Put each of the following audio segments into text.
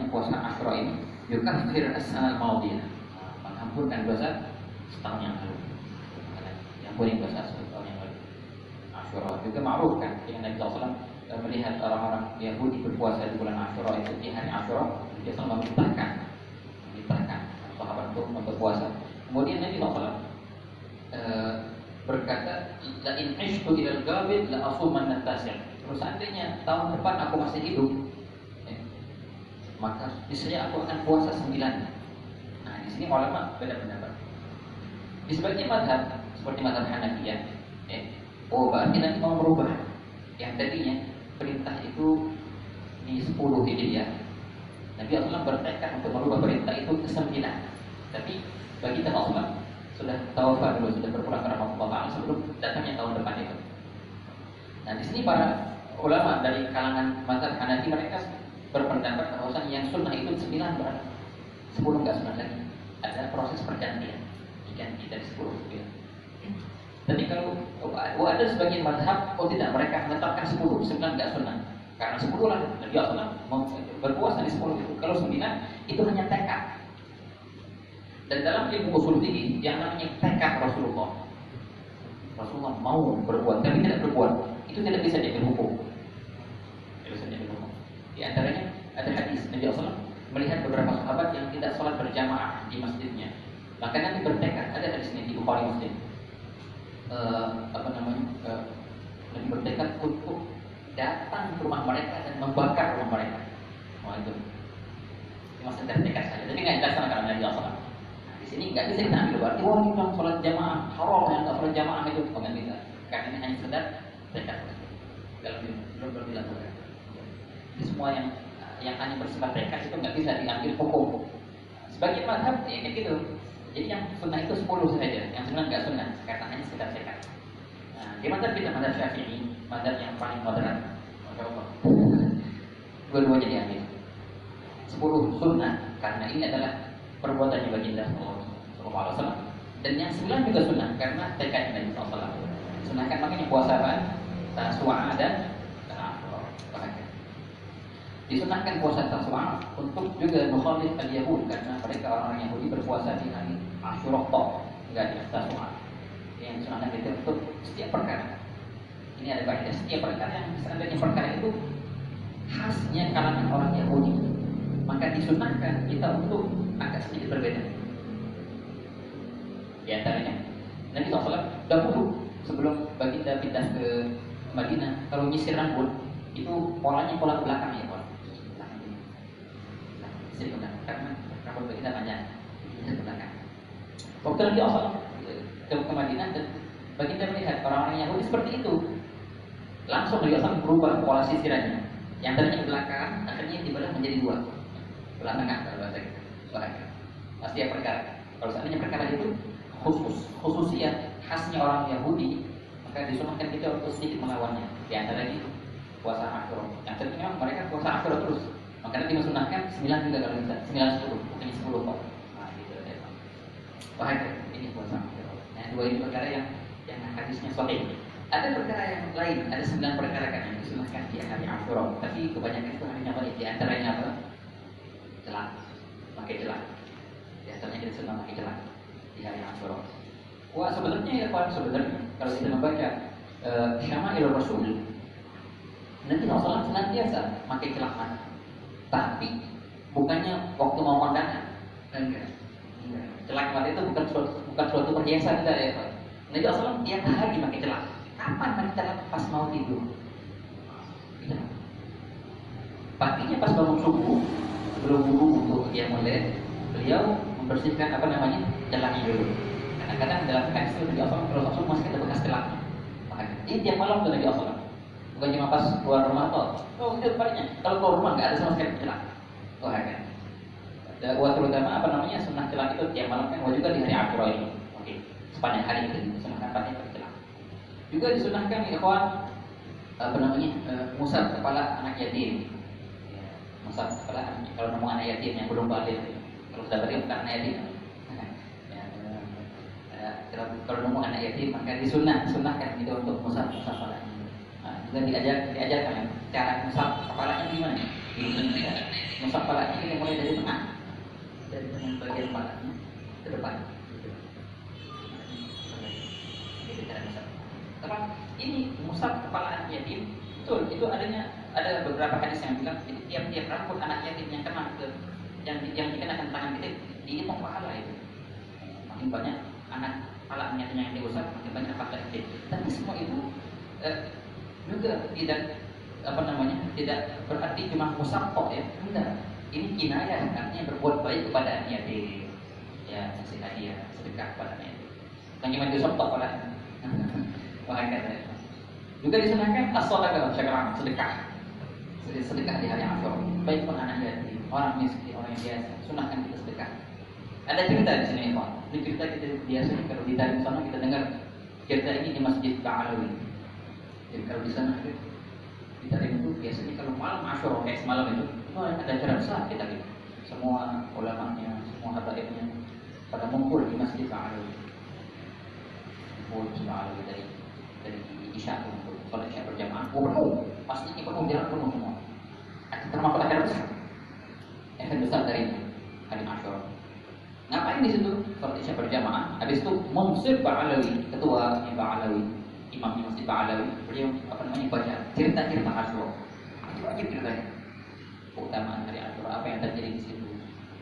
puasa Asyura ini yukaffir as-sanal madiyah, mengampunkan dosa setahun yang lalu. Yang dosa setahun yang lalu. Asyura juga ma'ruf kan, dengan Nabi SAW melihat orang-orang Yahudi berpuasa di bulan Asyura itu, di hari Asyura dia selalu memerintahkan sahabat untuk berpuasa. Kemudian Nabi SAW berkata, la in ishtu ila al-ghabid la asuman at-tasi'. Terus seandainya tahun depan aku masih hidup, maka niscaya aku akan puasa 9. Nah, di sini ulama beda pendapat. Di sebagian mazhab seperti mazhab Hanafiyah, berarti nanti mau merubah yang tadinya perintah itu di 10 Hijriah. Nabi Allah bertekad untuk merubah perintah itu ke 9. Tapi bagi kita Allah sudah tawafah dulu, sudah berpulang ke rahmatullah sebelum datangnya tahun depan itu. Nah, di sini para ulama dari kalangan mazhab Hanafi mereka berpendapat bahwa yang sunnah itu 9 berarti 10 enggak sunnah lagi. Ada proses pergantian diganti dari 10 ke 9. Tapi kalau ada sebagian mazhab tidak, mereka menetapkan 10 enggak sunnah. Karena 10 lah Nabi Allah berpuasa di 10 itu. Kalau 9 itu hanya tekad. Dan dalam ilmu usul fikih yang namanya tekad Rasulullah mau berbuat tapi tidak berbuat, itu tidak bisa jadi hukum. Di antaranya ada hadis Nabi SAW melihat beberapa sahabat yang tidak sholat berjamaah di masjidnya, maka Nabi bertekad, ada hadis ini di Bukhari Muslim, Nabi bertekad untuk datang ke rumah mereka dan membakar rumah mereka. Itu maksudnya tekad saja, tapi nggak dilaksanakan oleh Nabi SAW. Di sini nggak bisa kita ambil berarti wah kita sholat jamaah haram, yang nggak sholat jamaah itu bukan bisa, karena ini hanya sekedar tekad dalam belum dilakukan. Jadi semua yang hanya bersifat tekad itu nggak bisa diambil hukum. Sebagian mazhab ya kayak gitu. Jadi yang sunnah itu 10 saja, yang sunnah nggak sunnah karena hanya sekedar tekad. Nah, di mazhab kita mazhab Syafi'i, mazhab yang paling moderat, dua-duanya diambil. 10 sunnah karena ini adalah perbuatannya baginda Sallallahu Alaihi Wasallam, dan yang 9 juga sunnah karena tekadnya Nabi Sallallahu Alaihi Wasallam. Sunnahkan makanya puasa Tasu'a dan Ashura. Disunahkan puasa Tasu'a untuk juga mukhalif al-Yahud, karena mereka orang-orang Yahudi berpuasa di hari Ashura enggak di Tasu'a. Yang disunahkan itu untuk setiap perkara. Ini ada kaidah, setiap perkara yang seandainya perkara itu khasnya kalangan orang Yahudi, maka disunahkan kita untuk agak sedikit berbeda. Di antaranya Nabi SAW dahulu sebelum baginda pindah ke Madinah, kalau nyisir rambut itu polanya pola belakang ya, pola nyisir ke belakang karena rambut baginda panjang, nyisir ke belakang. Waktu Nabi SAW ke Madinah dan baginda melihat orang-orang Yahudi seperti itu, langsung Nabi SAW berubah pola sisirannya. Yang tadinya ke belakang akhirnya dibelah menjadi 2, belah tengah kalau bahasa kita. Pasti ya perkara. Kalau seandainya perkara itu khususnya khasnya orang Yahudi, maka disunahkan kita untuk sedikit melawannya. Di antaranya itu puasa Asyura. Yang tadinya mereka puasa Asyura terus, maka nanti disunahkan 9 juga kalau bisa, 9 10, bukan 10 kok. Nah, gitu ya. Wah, ini puasa Asyura. Nah, 2 ini perkara yang hadisnya sahih. Ada perkara yang lain, ada 9 perkara kan yang disunahkan di hari Asyura, tapi kebanyakan itu hanya baik. Di antaranya apa? Celak, pakai celak. Di antaranya kita sunnah pakai celak di hari Asyura. Wah, sebenarnya kalau kita membaca Syama'il Rasul, Nabi SAW senantiasa pakai celak mata, tapi bukannya waktu mau kondangan. Enggak. Celak mata itu bukan suatu perhiasan kita ya, Pak. Nabi SAW tiap hari pakai celak. Kapan pakai celak? Pas mau tidur. Tidak. Paginya pas bangun subuh, sebelum wudu untuk qiyamul lail, beliau membersihkan celaknya dulu. Kadang-kadang dalam hadis Nabi SAW masih ada bekas celaknya. Ini tiap malam tuh Nabi SAW. Bukan cuma pas keluar rumah toh. Itu baliknya. Kalau keluar rumah nggak ada sama sekali celak. Kan. Terutama sunnah celak itu tiap malam kan, juga di hari Asyura ini. Oke. Sepanjang hari itu disunahkan pakai celak. Juga disunahkan ikhwan musab kepala anak yatim. Musab kepala kalau nemu anak yatim yang belum balik. Kalau sudah balik bukan anak yatim. Kalau nemu anak yatim maka disunahkan itu untuk musab kepala. Juga diajarkan cara ngusap kepalanya gimana? Ngusap kepalanya kita mulai dari tengah, dari tengah bagian kepalanya ke depan. Itu cara ngusap. Tapi ini ngusap kepala anak yatim, betul. Itu ada beberapa hadis yang bilang tiap-tiap rambut anak yatim yang kena ke yang dikenakan tangan kita dihitung pahala itu. Makin banyak anak kepala anak yatim yang diusap, makin banyak pahala kita. Tapi semua itu juga tidak berarti cuma musafah ya, enggak. Ini kinayah, artinya berbuat baik kepada anak yatim, ya kasih hadiah, sedekah kepada anak yatim. Bukan cuma diusap pada juga disunahkan as-shadaqah, sedekah di hari Asyura. Baik pun anak yatim, orang miskin, orang yang biasa, sunahkan kita sedekah. Ada cerita di sini, Pak. Ini cerita kita biasanya kalau di dalam sana kita dengar cerita ini di Masjid Ba'alawi. Jadi kalau di sana di dalam itu biasanya kalau malam Asyura kayak semalam itu ada acara besar kita gitu. Semua ulamanya, semua habaibnya pada ngumpul di Masjid Ba'alawi. Ngumpul dari Isya kumpul, kalau Isya berjamaah, penuh, pastinya penuh, jalan penuh semua. Termasuk acara besar, event besar dari hari Asyura. Ngapain di situ? Kalau Isya berjamaah, habis itu Munsir Ba'alawi, ketua Ba'alawi, imam Masjid Ba'alawi, beliau baca cerita-cerita Asyura. Itu aja ceritanya. Keutamaan hari Asyura, apa yang terjadi di situ.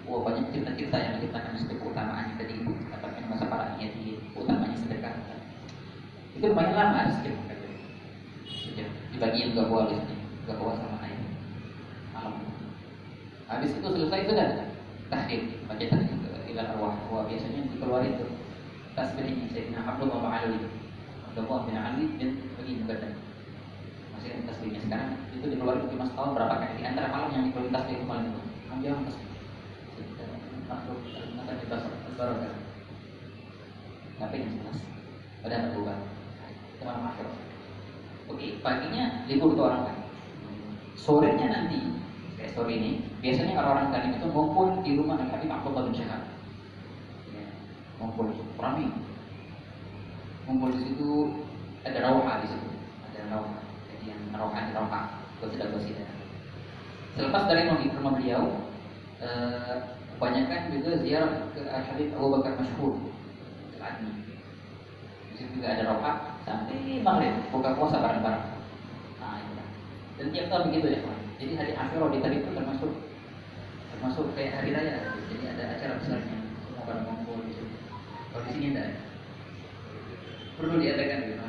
Wah, banyak cerita-cerita yang menceritakan keutamaannya tadi, katakan masa para niat, keutamaannya sedekah. Itu lumayan lama sedikit. Dibagi yang gak bawa listnya, gak bawa sama air. Malam. Habis itu selesai sudah tahlil, baca tahlil ilal arwah. Biasanya dikeluarin tuh tasbihnya Sayyidina Abdullah bin Ali dan bagi badan. Masih ada tasbihnya sekarang itu dikeluarin cuma setahun berapa kali. Di antara malam yang dikeluarin tasbih itu malam itu. Ambil tasbih. Makhluk akan dibarokan. Tapi yang jelas ada berubah. Teman masyarakat. Oke, paginya libur tuh orang kan. Sorenya nanti, kayak sore ini, biasanya orang-orang Kalim itu ngumpul di rumah Habib Abdullah bin Syahab. Ya, ngumpul, ramai. Ngumpul di situ ada rawha di situ, ada rawha. Jadi yang rawha, gosida. Selepas dari rumah beliau, kebanyakan juga ziarah ke Habib Abu Bakar Masyhur. Di situ juga ada rawha. Sampai maghrib buka puasa bareng-bareng. Nah, itu. Dan tiap tahun begitu ya, kawan. Jadi hari Asyura di tadi itu termasuk kayak hari raya. Jadi ada acara besarnya, semua pada ngumpul di situ. Kalau di sini tidak ada. Perlu diadakan gitu.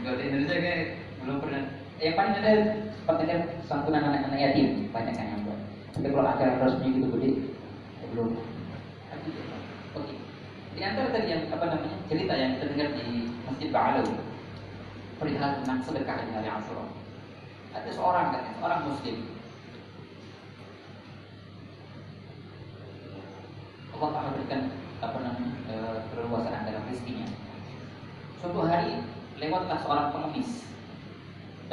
Kalau di Indonesia kayak belum pernah. Yang paling ada seperti santunan anak-anak yatim, banyak kan yang buat. Tapi kalau acara resmi gitu gede, belum. Oke. Di antara tadi yang cerita yang kita dengar di Masjid Ba'alawi perihal tentang sedekah di hari Asyura. Ada seorang Muslim. Allah Ta'ala berikan keleluasaan dalam rezekinya. Suatu hari lewatlah seorang pengemis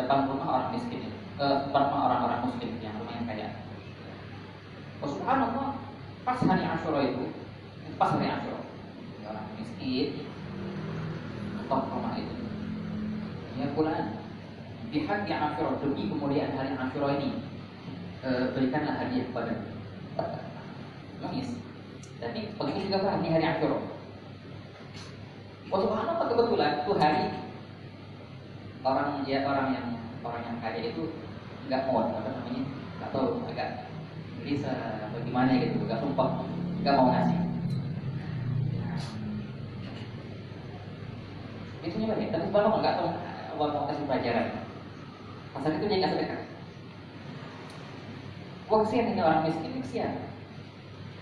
depan rumah orang miskin, depan rumah orang-orang Muslim yang rumahnya kaya. Subhanallah, pas hari Asyura orang miskin atau rumah itu ya bulan pihak yang Asyura demi kemuliaan hari Asyura ini berikanlah hadiah kepada nangis. Tapi pengemis juga paham ini hari Asyura. Subhanallah, kebetulan itu hari orang yang kaya itu nggak mau nggak tahu agak gelisah bagaimana gitu, nggak sumpah nggak mau ngasih. Isunya banyak, tapi sebenarnya nggak tahu Allah mau kasih pelajaran. Pasal itu dia nggak sedekah. Kesian ini orang miskin, kesian.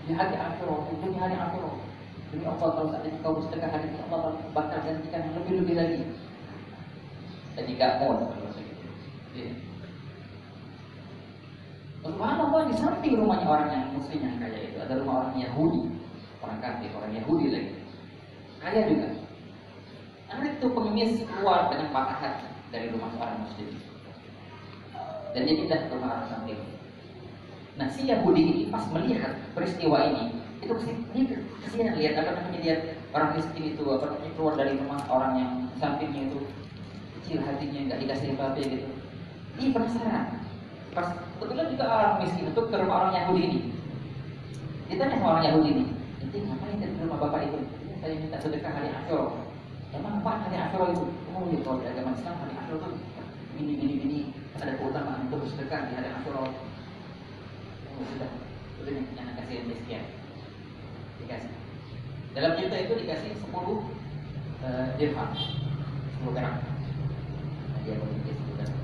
Di hari Asyura, demi hari Asyura, demi Allah kalau saat ini kau bersedekah hari ini Allah bakal gantikan yang lebih lagi. Dan jika mau, subhanallah, di samping rumahnya orang yang muslim yang kaya itu ada rumah orang Yahudi, orang kafir, orang Yahudi lagi, kaya juga. Anak itu pengemis keluar dengan patah hati dari rumah seorang muslim dan dia pindah ke rumah orang samping. Nah, si Yahudi ini pas melihat peristiwa ini, itu kesian lihat lihat orang miskin itu keluar dari rumah orang yang sampingnya itu kecil hatinya, nggak dikasih apa-apa gitu. Dia penasaran. Pas kebetulan juga orang miskin itu ke rumah orang Yahudi ini. Ditanya sama orang Yahudi ini, "Ente ngapain ke rumah bapak itu?" "Saya minta sedekah hari Asyura." "Emang apa hari Asyura itu?" "Oh, ya kalau di agama Islam hari Asyura itu gini. Ada keutamaan untuk sedekah di hari Asyura." "Oh, sudah yang kasih miskin." Dikasih. Dalam cerita itu dikasih 10 dirham, 10 perak. Nah, dia boleh dikasih 10 perak.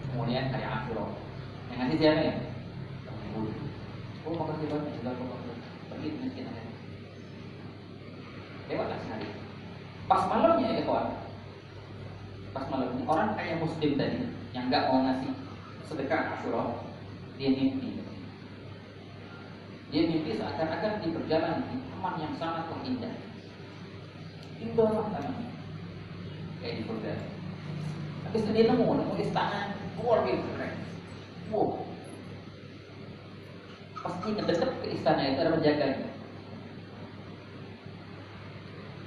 Kemudian hari Asyura yang ngasih siapa ya? Yahudi. "Oh, makasih banyak, sudah pergi miskin aja." Lewatlah sehari. Pas malamnya ya kawan, pas malam ini orang kaya Muslim tadi yang nggak mau ngasih sedekah Asyura, dia mimpi. Dia mimpi seakan-akan di perjalanan di taman yang sangat indah. Indah taman, kayak di surga. Habis itu dia nemu istana luar biasa keren. Wow. Pasti mendekat ke istana itu ada penjaganya.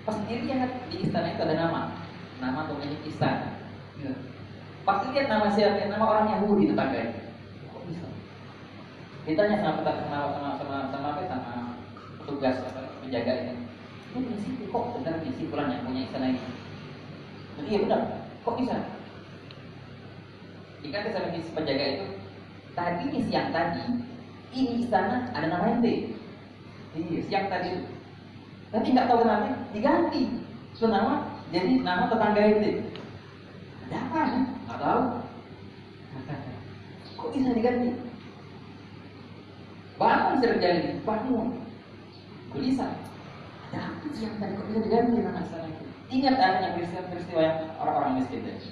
Pas dia lihat di istana itu ada nama pemilik istana. Pasti lihat nama siapa? Nama orang Yahudi tetangganya. Kok bisa? Ditanya sama petugas penjaga itu. "Ini prinsip kok benar prinsip pulang yang punya istana ini?" "Jadi iya benar. Kok bisa?" Dikata sama penjaga itu, "Tadi ini siang tadi, ini istana ada nama ente." "Iya, siang tadi." "Tapi nggak tahu kenapa diganti. Itu nama jadi nama tetangga ente." "Ada apa? Nggak tahu." "Kok bisa diganti?" "Bangun serjali, bangun. Gelisah. Ada apa siang tadi kok bisa diganti nama istana itu?" Ingat adanya peristiwa yang orang-orang miskin tadi.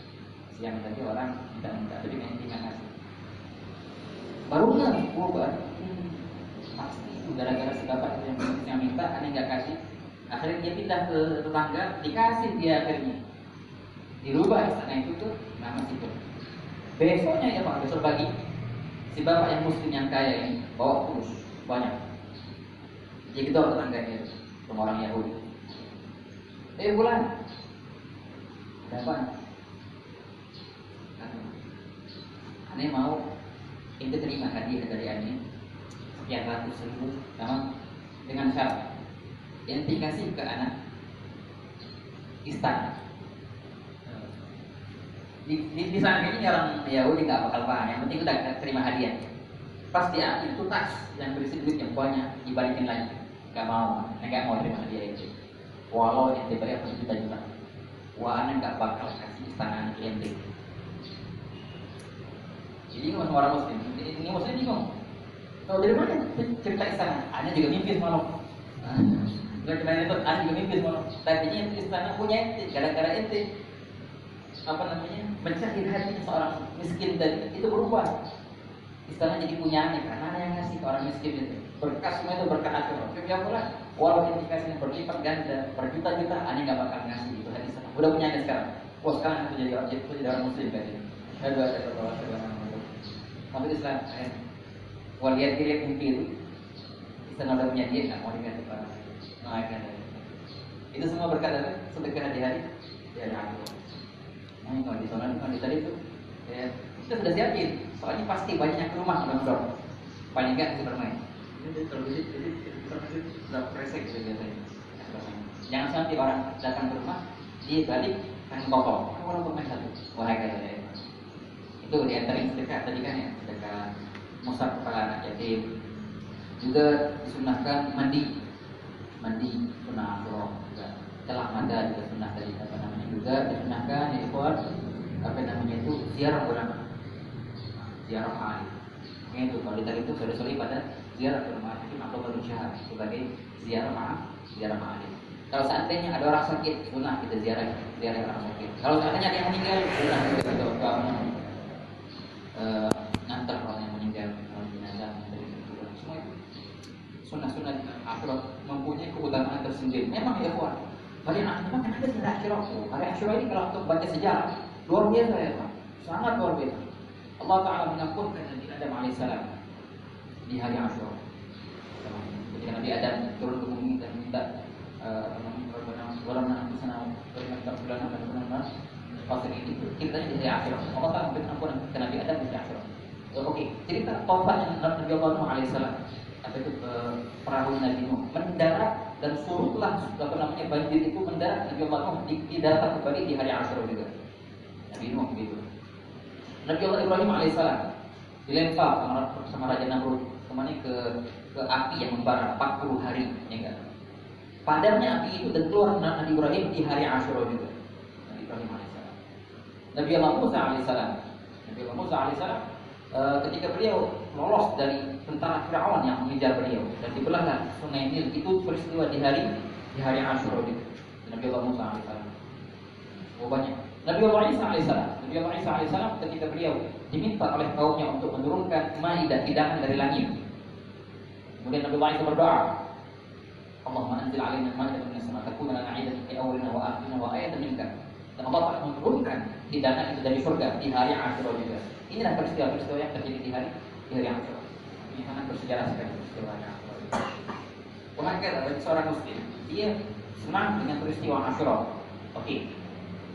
Siang tadi orang minta, tapi nggak ngasih. Baru pasti itu gara-gara si bapak itu yang minta, aneh nggak kasih. Akhirnya dia pindah ke tetangga, dikasih dia akhirnya. Dirubah istana itu tuh nama situ. Besoknya ya Pak, besok pagi si bapak yang muslim yang kaya ini bawa terus banyak. Jadi kita orang tetangganya itu, rumah orang Yahudi. Bulan, ada apa? Aneh mau itu terima hadiah dari aneh sekian ratus ribu, memang dengan syarat yang dikasih ke anak istana. Di sana ini orang Yahudi nggak bakal paham, yang penting udah terima hadiah. Pas dia itu tas yang berisi duit yang banyak dibalikin lagi, nggak mau terima hadiah itu. Walau yang diberi berjuta-juta, wah anak nggak bakal kasih istana ke ente. Jadi ini orang Muslim, ini Muslim bingung. Tahu dari mana cerita istana? Ana juga mimpi semalam. Bukan cuma itu, Ana juga mimpi semalam. Tadinya itu istana punya ente, gara-gara ente mencari hati seorang miskin tadi itu berubah. Istana jadi punyanya karena Ana yang ngasih ke orang miskin itu. Berkah semua itu berkah Asyura. Ya pula, walau indikasinya berlipat ganda, berjuta-juta, Ana nggak bakal ngasih itu hadis. Udah punya Ana sekarang. Wah sekarang itu jadi orang Muslim tadi. Ada Sampai Islam, lihat mimpi itu, istana udah punya dia, nggak mau dikasih ke orang. Itu semua berkat dari sedekah di hari Asyura. Nah, kalau di sana kalau tadi itu, kita sudah siapin. Soalnya pasti banyak ke rumah nonton, paling nggak bisa bermain. Ini kalau jadi sudah presek gitu biasanya. Jangan sampai orang datang ke rumah, dia balik kan kosong. Orang bermain satu, wahai kalian. Itu di antara sedekah tadi kan ya, sedekah musab kepala anak yatim. Juga disunahkan mandi sunnah Asyura juga. Telah mada juga sunnah tadi juga disunahkan ya buat itu ziarah ulama, ziarah ma'alim. Itu kalau kita itu sore-sore pada ziarah ke rumah hakim atau berusaha sebagai ziarah ma'alim. Kalau seandainya ada orang sakit, sunnah kita ziarah orang sakit. Kalau seandainya ada yang meninggal, sunnah kita doa ngantar orang yang meninggal, orang jenazah dari kubur. Semua itu sunnah Asyura mempunyai keutamaan tersendiri. Memang ya kawan, hari Asyura kan ada sejarah Asyura. Hari Asyura ini kalau untuk baca sejarah luar biasa ya Pak, sangat luar biasa. Allah Taala mengampunkan Nabi Adam alaihissalam di hari Asyura. Ketika Nabi Adam turun ke bumi dan minta Maksud itu ceritanya di hari Asyura. Allah Taala memberikan ampunan ke Nabi Adam di hari Asyura. Oke, cerita tobatnya Nabi Allah Nuh alaihissalam. Apa itu perahu Nabi Nuh mendarat dan surutlah apa namanya banjir itu mendarat Nabi Allah Nuh di darat kembali di hari Asyura juga. Nabi Nuh begitu. Nabi Allah Ibrahim alaihissalam dilempar sama Raja Namrud kemana ke api yang membara 40 hari, ya enggak? Padamnya api itu dan keluar Nabi Ibrahim di hari Asyura juga. Nabi Ibrahim alaihissalam. Nabi Allah Musa alaihissalam. Nabi Allah Musa alaihissalam ketika beliau lolos dari tentara Firaun yang mengejar beliau dan dibelahlah Sungai Nil, itu peristiwa di hari Asyura juga. Nabi Allah Musa alaihissalam. Oh banyak. Nabi Allah Isa alaihissalam. Nabi Allah Isa alaihissalam ketika beliau diminta oleh kaumnya untuk menurunkan maidah hidangan dari langit. Kemudian Nabi Allah Isa berdoa, Allahumma anzil alaina ma'idatan minas sama' takuna lana 'aidan fi awwalina wa akhirina wa ayatan minka. Dan Allah Ta'ala menurunkan hidangan itu dari surga di hari Asyura juga. Inilah peristiwa-peristiwa yang terjadi di hari Asyura. Ini sangat bersejarah sekali peristiwa Asyura. Pengajar bagi seorang muslim, dia senang dengan peristiwa Asyura. Oke.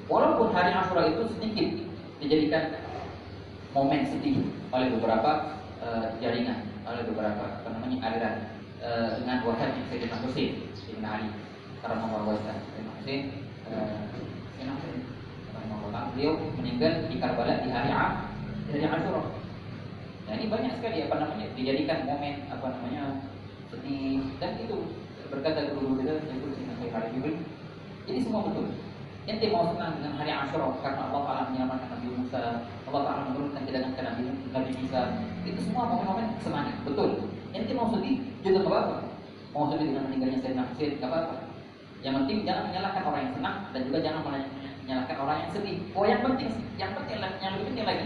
Walaupun hari Asyura itu sedikit dijadikan momen sedih oleh beberapa jaringan, oleh beberapa aliran dengan wafat Sayyidina Husain bin Ali Karamullah wajhah. Sayyidina Husain beliau meninggal di Karbala di hari Asyura. Nah ini banyak sekali dijadikan momen sedih, dan itu berkata guru kita yaitu Sayyidina Khalid Jibril. Ini semua betul. Ente mau senang dengan hari Asyura karena Allah Ta'ala menyelamatkan Nabi Musa, Allah Ta'ala menurunkan hidangan ke Nabi Isa. Itu semua momen-momen semangat, betul. Ente mau sedih juga gak apa-apa. Mau sedih dengan meninggalnya Sayyidina Husain gak apa-apa. Yang penting jangan menyalahkan orang yang senang dan juga jangan menyalahkan orang yang sedih. Oh yang lebih penting lagi,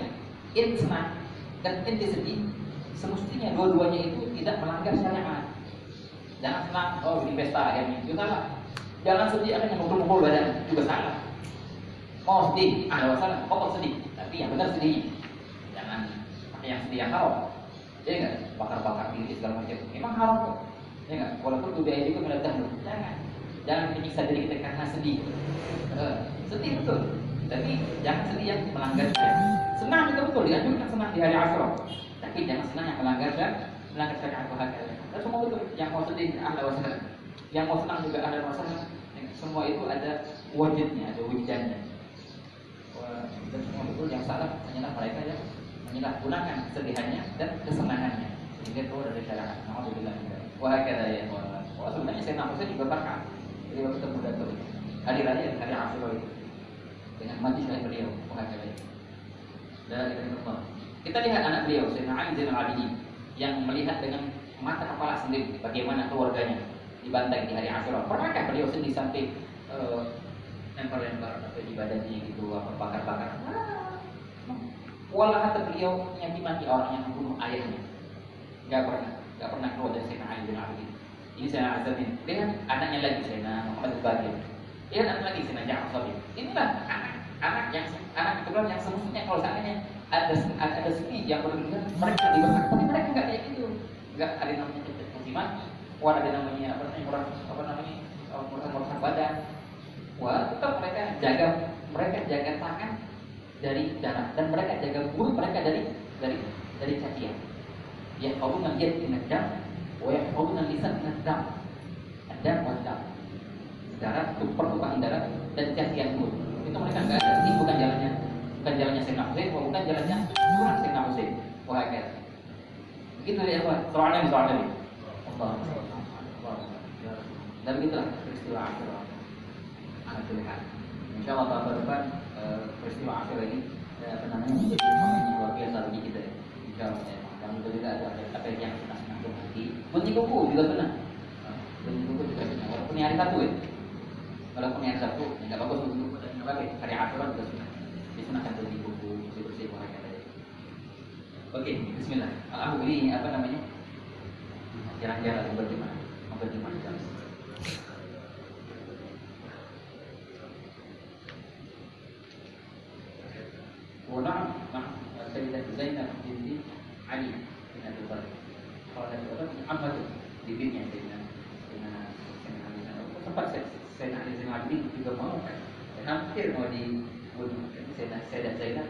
ente senang dan ente sedih, semestinya dua-duanya itu tidak melanggar syariat. Jangan senang, oh ini pesta akhirnya, itu salah. Jangan sedih akhirnya mukul-mukul badan, juga salah. Mau sedih, ada masalah, kok sedih, tapi yang benar sedihnya. Jangan pakai yang sedih yang haram. Ya enggak, bakar-bakar diri segala macam. Memang haram kok. Ya enggak, walaupun budaya juga meledak. Jangan menyiksa diri kita karena sedih. Sedih betul, tapi jangan sedih yang melanggar syariat. Senang juga betul, dianjurkan senang di hari Asyura. Tapi jangan senang yang melanggar syariat bahagia. Dan semua betul, yang mau sedih ada masalah. Yang mau senang juga ada masalah. Semua itu ada wajibnya, ada wujudnya. Dan semua betul, yang salah hanyalah mereka yang menyalahgunakan kesedihannya dan kesenangannya. Sehingga itu dari syariat. Alhamdulillah. Wah kata ya. Wah sebenarnya saya nafasnya juga berkah. Jadi waktu ketemu Datuk hari raya hari Asyura itu dengan mati oleh beliau. Wah kata ya. Dan kita lihat anak beliau Sayyidina Ali Zainal Abidin yang melihat dengan mata kepala sendiri bagaimana keluarganya dibantai di hari Asyura. Pernahkah beliau sedih sampai lempar-lempar atau di badannya gitu, apa bakar-bakar? Walau kata beliau nyaki-maki orang yang membunuh ayahnya. Gak pernah keluar dari Sayyidina Ali bin Abidin. Ini Sayyidina Azamin. Lihat anaknya lagi Sayyidina Muhammad Al-Bagir. Lihat anak lagi Sayyidina Ja'far Shadiq. Inilah anak kebetulan yang semestinya kalau seandainya ada seni yang berlebihan, mereka dibakar. Tapi mereka nggak kayak gitu. Nggak ada namanya caci maki. Wah ada namanya murah badan. Wah tetap mereka jaga tangan dari darah dan mereka jaga mulut mereka dari cacian. Ya kalau nggak dam, wah ya kalau nggak lisan dam, ada dam. Darah itu pertukaran darah dan cacian mulut. Itu mereka nggak ada. Ini bukan jalannya Sayyidina Husain, bukan jalannya Sayyidina Husain. Wah kayak begitu ya Pak. Soalnya Allah. Dan begitulah peristiwa Asyura. Anak pilihan. Insya Allah tahun depan peristiwa Asyura ini menjadi momen yang luar biasa bagi kita. Insya Allah ya. Dan juga ada apa yang kita senang hati. Bunyi kuku juga senang. Bunyi kuku juga senang. Walaupun hari Sabtu ya. Walaupun hari Sabtu nggak bagus bunyi kuku dan nggak bagus. Hari Asyura juga senang. Disunahkan bunyi kuku bersih orang kata. Oke, Bismillah. Aku ini apa namanya? Jalan-jalan bagaimana? ونعم سيدة زينب بنت علي بن أبي طالب قالت محمد ببنية sempat Sayyidina Ali Zainal Abidin juga mau kan hampir mau Saya dan Zainab,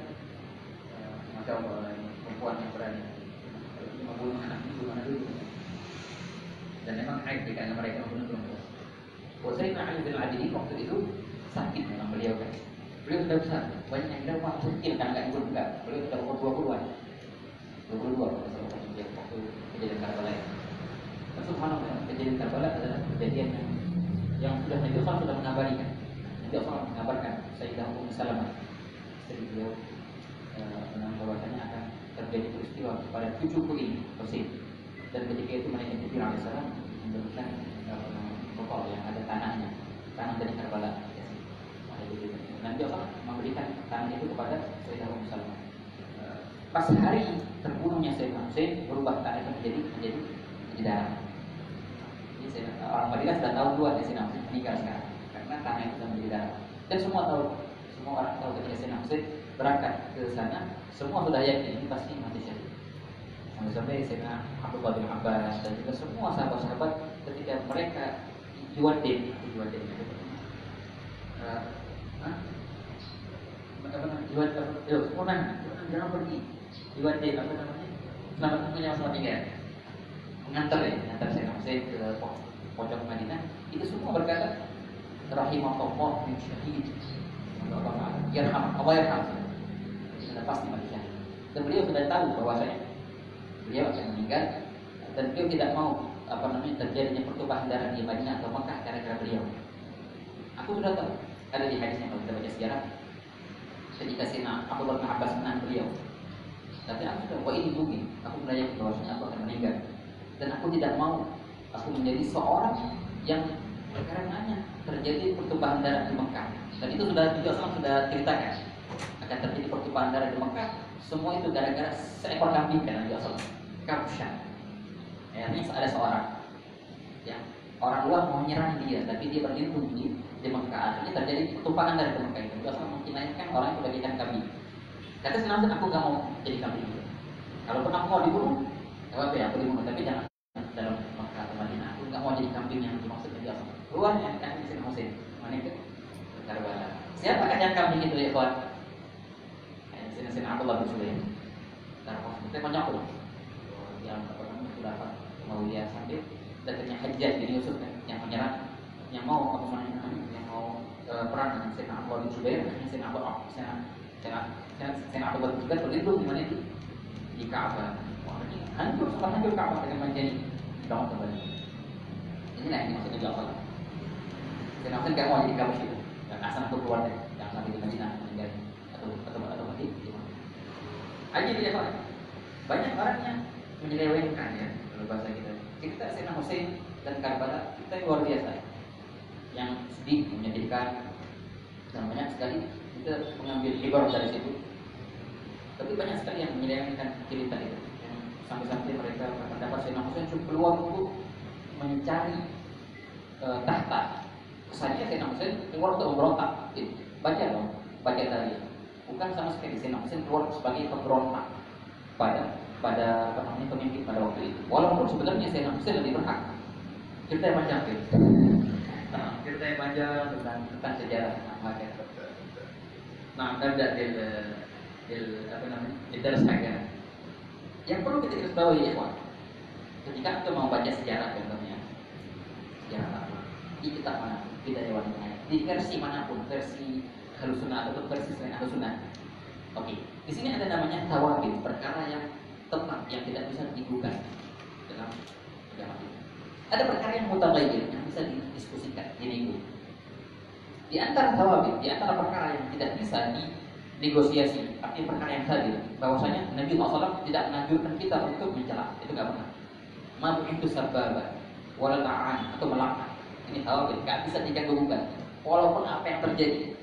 masya Allah, ini perempuan yang berani. Membunuh anak dulu. Dan memang haid karena mereka membunuh perempuan. Sayyidina Ali bin Abi waktu itu sakit memang beliau kan. Beliau sudah besar, banyak yang bilang waktu kecil kan nggak ikut enggak. Beliau sudah umur 22 waktu kejadian Karbala. Subhanallah, kejadian Karbala adalah kejadian yang sudah Nabi SAW sudah mengabarikan. Nabi SAW mengabarkan Sayyidah Ummu Salamah, istri beliau, dengan bahwasanya akan terjadi peristiwa pada 70 ini persis. Dan ketika itu Nabi Jibril alaihissalam memberikan kopal yang ada tanahnya, tanah dari Karbala. Nabi Allah memberikan tanah itu kepada Sayyidah Ummu Salamah. Pas hari terbunuhnya Sayyidina Husain, berubah tanah itu menjadi darah. Jadi orang Madinah sudah tahu dua Sayyidina Husain meninggal sekarang, karena tanah itu sudah menjadi darah. Dan semua tahu, semua orang tahu ketika Sayyidina Husain berangkat ke sana, semua sudah yakin ini pasti mati syahid. Sampai Sayyidina Abdullah bin Abbas dan juga semua sahabat-sahabat ketika mereka Juwadin jangan pergi. Juwadin apa namanya? Selamat punya sama tiga. Mengantar Sayyidina Husain ke pojok Madinah. Itu semua berkata rahimahullah min syahid. Allah yarham. Sudah pasti mati syahid. Dan beliau sudah tahu bahwasanya beliau akan meninggal dan beliau tidak mau terjadinya pertumpahan darah di Madinah atau Mekah gara-gara beliau. Aku sudah tahu, ada di hadisnya kalau kita baca sejarah, ketika Sayyidina Abdullah bin Abbas menang beliau. Tapi aku sudah, ini mungkin, aku meyakini bahwasanya aku akan meninggal dan aku tidak mau aku menjadi seorang yang karenanya terjadi pertumpahan darah di Mekah. Dan itu sudah ceritakan akan terjadi pertumpahan darah di Mekah. Semua itu gara-gara seekor kambing kan Nabi SAW. Kabshan. Ini ada seorang yang orang luar mau menyerang dia, tapi dia berlindung di Mekah. Akhirnya terjadi pertumpahan darah di Mekah. Nabi SAW mengkinakan orang yang sudah kambing. Kata senang aku gak mau jadi kambing itu. Kalaupun aku mau dibunuh, aku dibunuh, tapi jangan dalam Mekah atau Madinah. Aku gak mau jadi kambing yang dimaksud Nabi SAW. Keluarnya kan Sayyidina Husain. Mana itu? Karbala. Siapakah yang kambing itu ya kawan? Sayyidina Abdullah bin Sulaim. Saya banyak loh. Yang sudah mau lihat sampai datangnya Hajjaj bin Yusuf yang menyerang, yang mau perang dengan Sayyidina Abdullah bin Zubair. Sayyidina Abdullah bin Zubair berlindung di mana itu? Di Ka'bah. Wah, ini hancur Ka'bah dengan menjadi bangun kembali. Inilah yang maksudnya Allah. Sayyidina Husain gak mau jadi Ka'bah itu. Dan asal untuk keluar dari yang sampai di Madinah meninggal atau mati. Aja dia Pak. Banyak orang yang menyelewengkan ya kalau bahasa kita. Cerita Sayyidina Husain dan Karbala kita luar biasa. Yang sedih, menyedihkan dan banyak sekali kita mengambil ibarat dari situ. Tapi banyak sekali yang menyelewengkan cerita itu. Yang sampai-sampai mereka mendapat Sayyidina Husain keluar untuk mencari tahta. Kesannya Sayyidina Husain keluar untuk memberontak. Baca tadi. Bukan sama sekali Sayyidina Husain keluar sebagai pemberontak pada pemimpin pada waktu itu. Walaupun sebenarnya Sayyidina Husain lebih berhak. Cerita yang panjang cerita yang panjang tentang sejarah Mekah. Nah, nabda dars agama. Yang perlu kita ketahui ya, Pak. Ketika kita mau baca sejarah contohnya, sejarah apa? Di kitab mana? Tidak ada warna. Di versi manapun, versi Ahlussunnah atau versi selain Ahlussunnah. Oke, di sini ada namanya tawabit, perkara yang tetap yang tidak bisa digugat dalam agama kita. Ada perkara yang mutaghayyir yang bisa didiskusikan, dinego. Di antara tawabit, di antara perkara yang tidak bisa dinegosiasi, artinya perkara yang hadir, bahwasanya Nabi SAW tidak menganjurkan kita untuk mencela, itu nggak benar. Mabu itu sababa, wala ta'an atau melaknat. Ini tawabit, nggak bisa diganggu-gugat. Walaupun apa yang terjadi,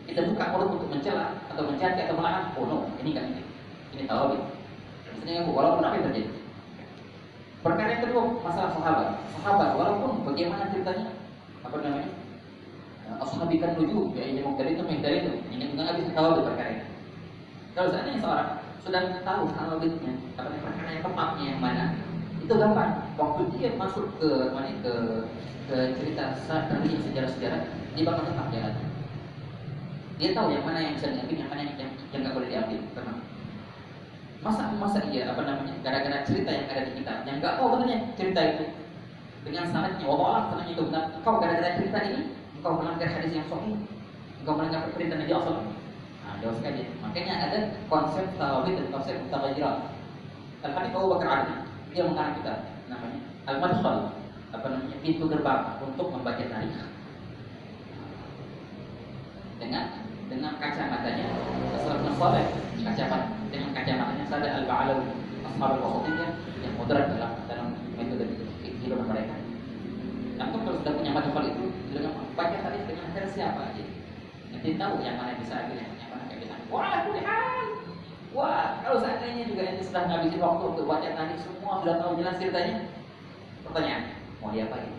kita buka mulut untuk mencela atau mencaci atau melaknat, oh no, ini nggak mungkin. Ini tawabit. Misalnya walaupun apa yang terjadi. Perkara yang kedua, masalah sahabat, walaupun bagaimana ceritanya, ashabikan nuju, ya ini dari itu, ini nggak bisa tahu perkara ini. Kalau seandainya seorang sudah tahu sahabatnya, perkara yang tepatnya yang mana, itu gampang. Waktu dia masuk ke cerita sejarah-sejarah, dia bakal tetap jalan. Dia tahu yang mana yang bisa diambil, yang mana yang nggak boleh diambil. Tenang. Masa iya apa namanya? Gara-gara cerita yang ada di kitab, yang nggak tahu benarnya cerita itu dengan sanadnya, wallah sanadnya itu benar. Kau gara-gara cerita ini, engkau melanggar hadis yang sahih, engkau melanggar perintah Nabi SAW. Nah, jauh sekali. Makanya ada konsep tawabit dan konsep mutaghayyirat. Al-Hadith Abu Bakar Ali, dia mengarang kita namanya al-madkhal, apa namanya, pintu gerbang untuk membaca tarikh. Dengan kacamatanya salafus saleh, dengan kacamatanya Sada al-Ba'alawi, ashabul wasatiyah yang moderat dalam metode kehidupan mereka. Antum kalau sudah punya madkhal itu, dengan baca tarikh dengan versi apa aja, nanti tahu yang mana bisa ambil, yang mana nggak bisa. Wah, kalau seandainya juga ini sudah ngabisin waktu untuk baca tarikh, semua sudah tahu jelas ceritanya. Pertanyaan, mau diapain?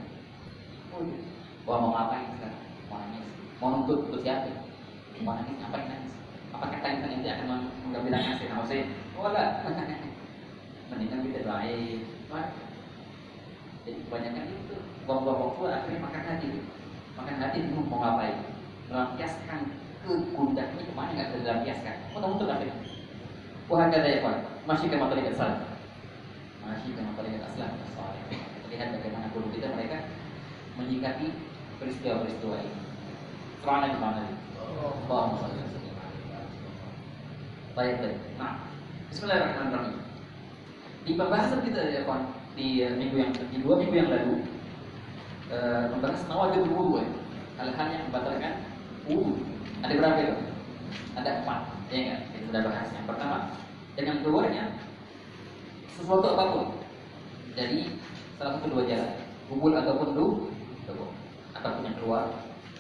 Mau ngapain sekarang? Mau nangis? Mau nuntut siapa? Mau nangis? Ngapain nangis? Apakah tangis nanti akan mengambil nangis? Mau saya? Oh enggak. Mendingan kita doain. Jadi kebanyakan itu buang-buang waktu, akhirnya makan hati bingung mau ngapain? Melampiaskan kegundahnya kemana, nggak bisa dilampiaskan. Mudah-mudahan akhirnya. Wah, kata ya Pak, masih ke materi asal, terlihat bagaimana guru kita mereka menyikapi peristiwa-peristiwa ini. Kerana gimana? Baik. Nah, Bismillahirrahmanirrahim. Di pembahasan kita ya Pak, di dua minggu yang lalu, membahas nawaqidul wudu, hal-hal yang membatalkan wudu. Ada berapa itu? Ada 4, ya enggak? Kita sudah bahas. Yang pertama, dengan keluarnya sesuatu apapun. Jadi salah satu dua jalan, kubul ataupun dubur, apapun yang keluar,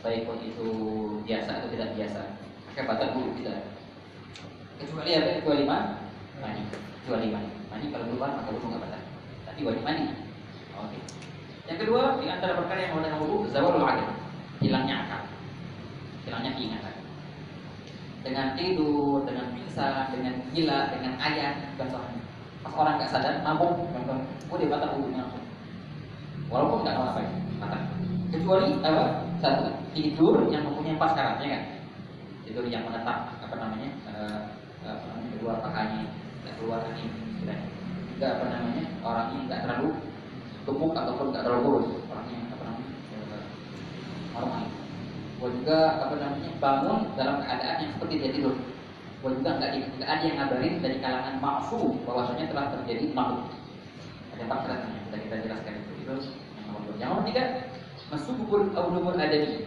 baik pun itu biasa atau tidak biasa, maka batal wudu kita. Kecuali apa? Kecuali mani. Kecuali mani kalau keluar maka wudu nggak batal. Tapi wajib mani. Oke. Yang kedua, di antara perkara yang membatalkan wudu, zawalul aql, hilangnya akal, hilangnya ingatan. Dengan tidur, dengan pingsan, dengan gila, dengan ayat, contohnya. Pas orang nggak sadar, mabuk, dia batal wudunya langsung. Walaupun nggak tahu apa itu, batal. Kecuali apa? Satu, tidur yang mempunyai 4 syaratnya kan. Tidur yang menetap, apa namanya, keluar pahanya, nggak keluar angin, nggak apa namanya, orangnya nggak terlalu gemuk ataupun nggak terlalu kurus, orangnya apa namanya, normal. Gua juga apa namanya, bangun dalam keadaan yang seperti dia tidur. Gua juga nggak ada yang ngabarin dari kalangan ma'sum bahwasanya telah terjadi maut. Ada 4 syaratnya, sudah kita jelaskan itu. Yang nomor 2. Yang nomor 3, masubul audubul adami,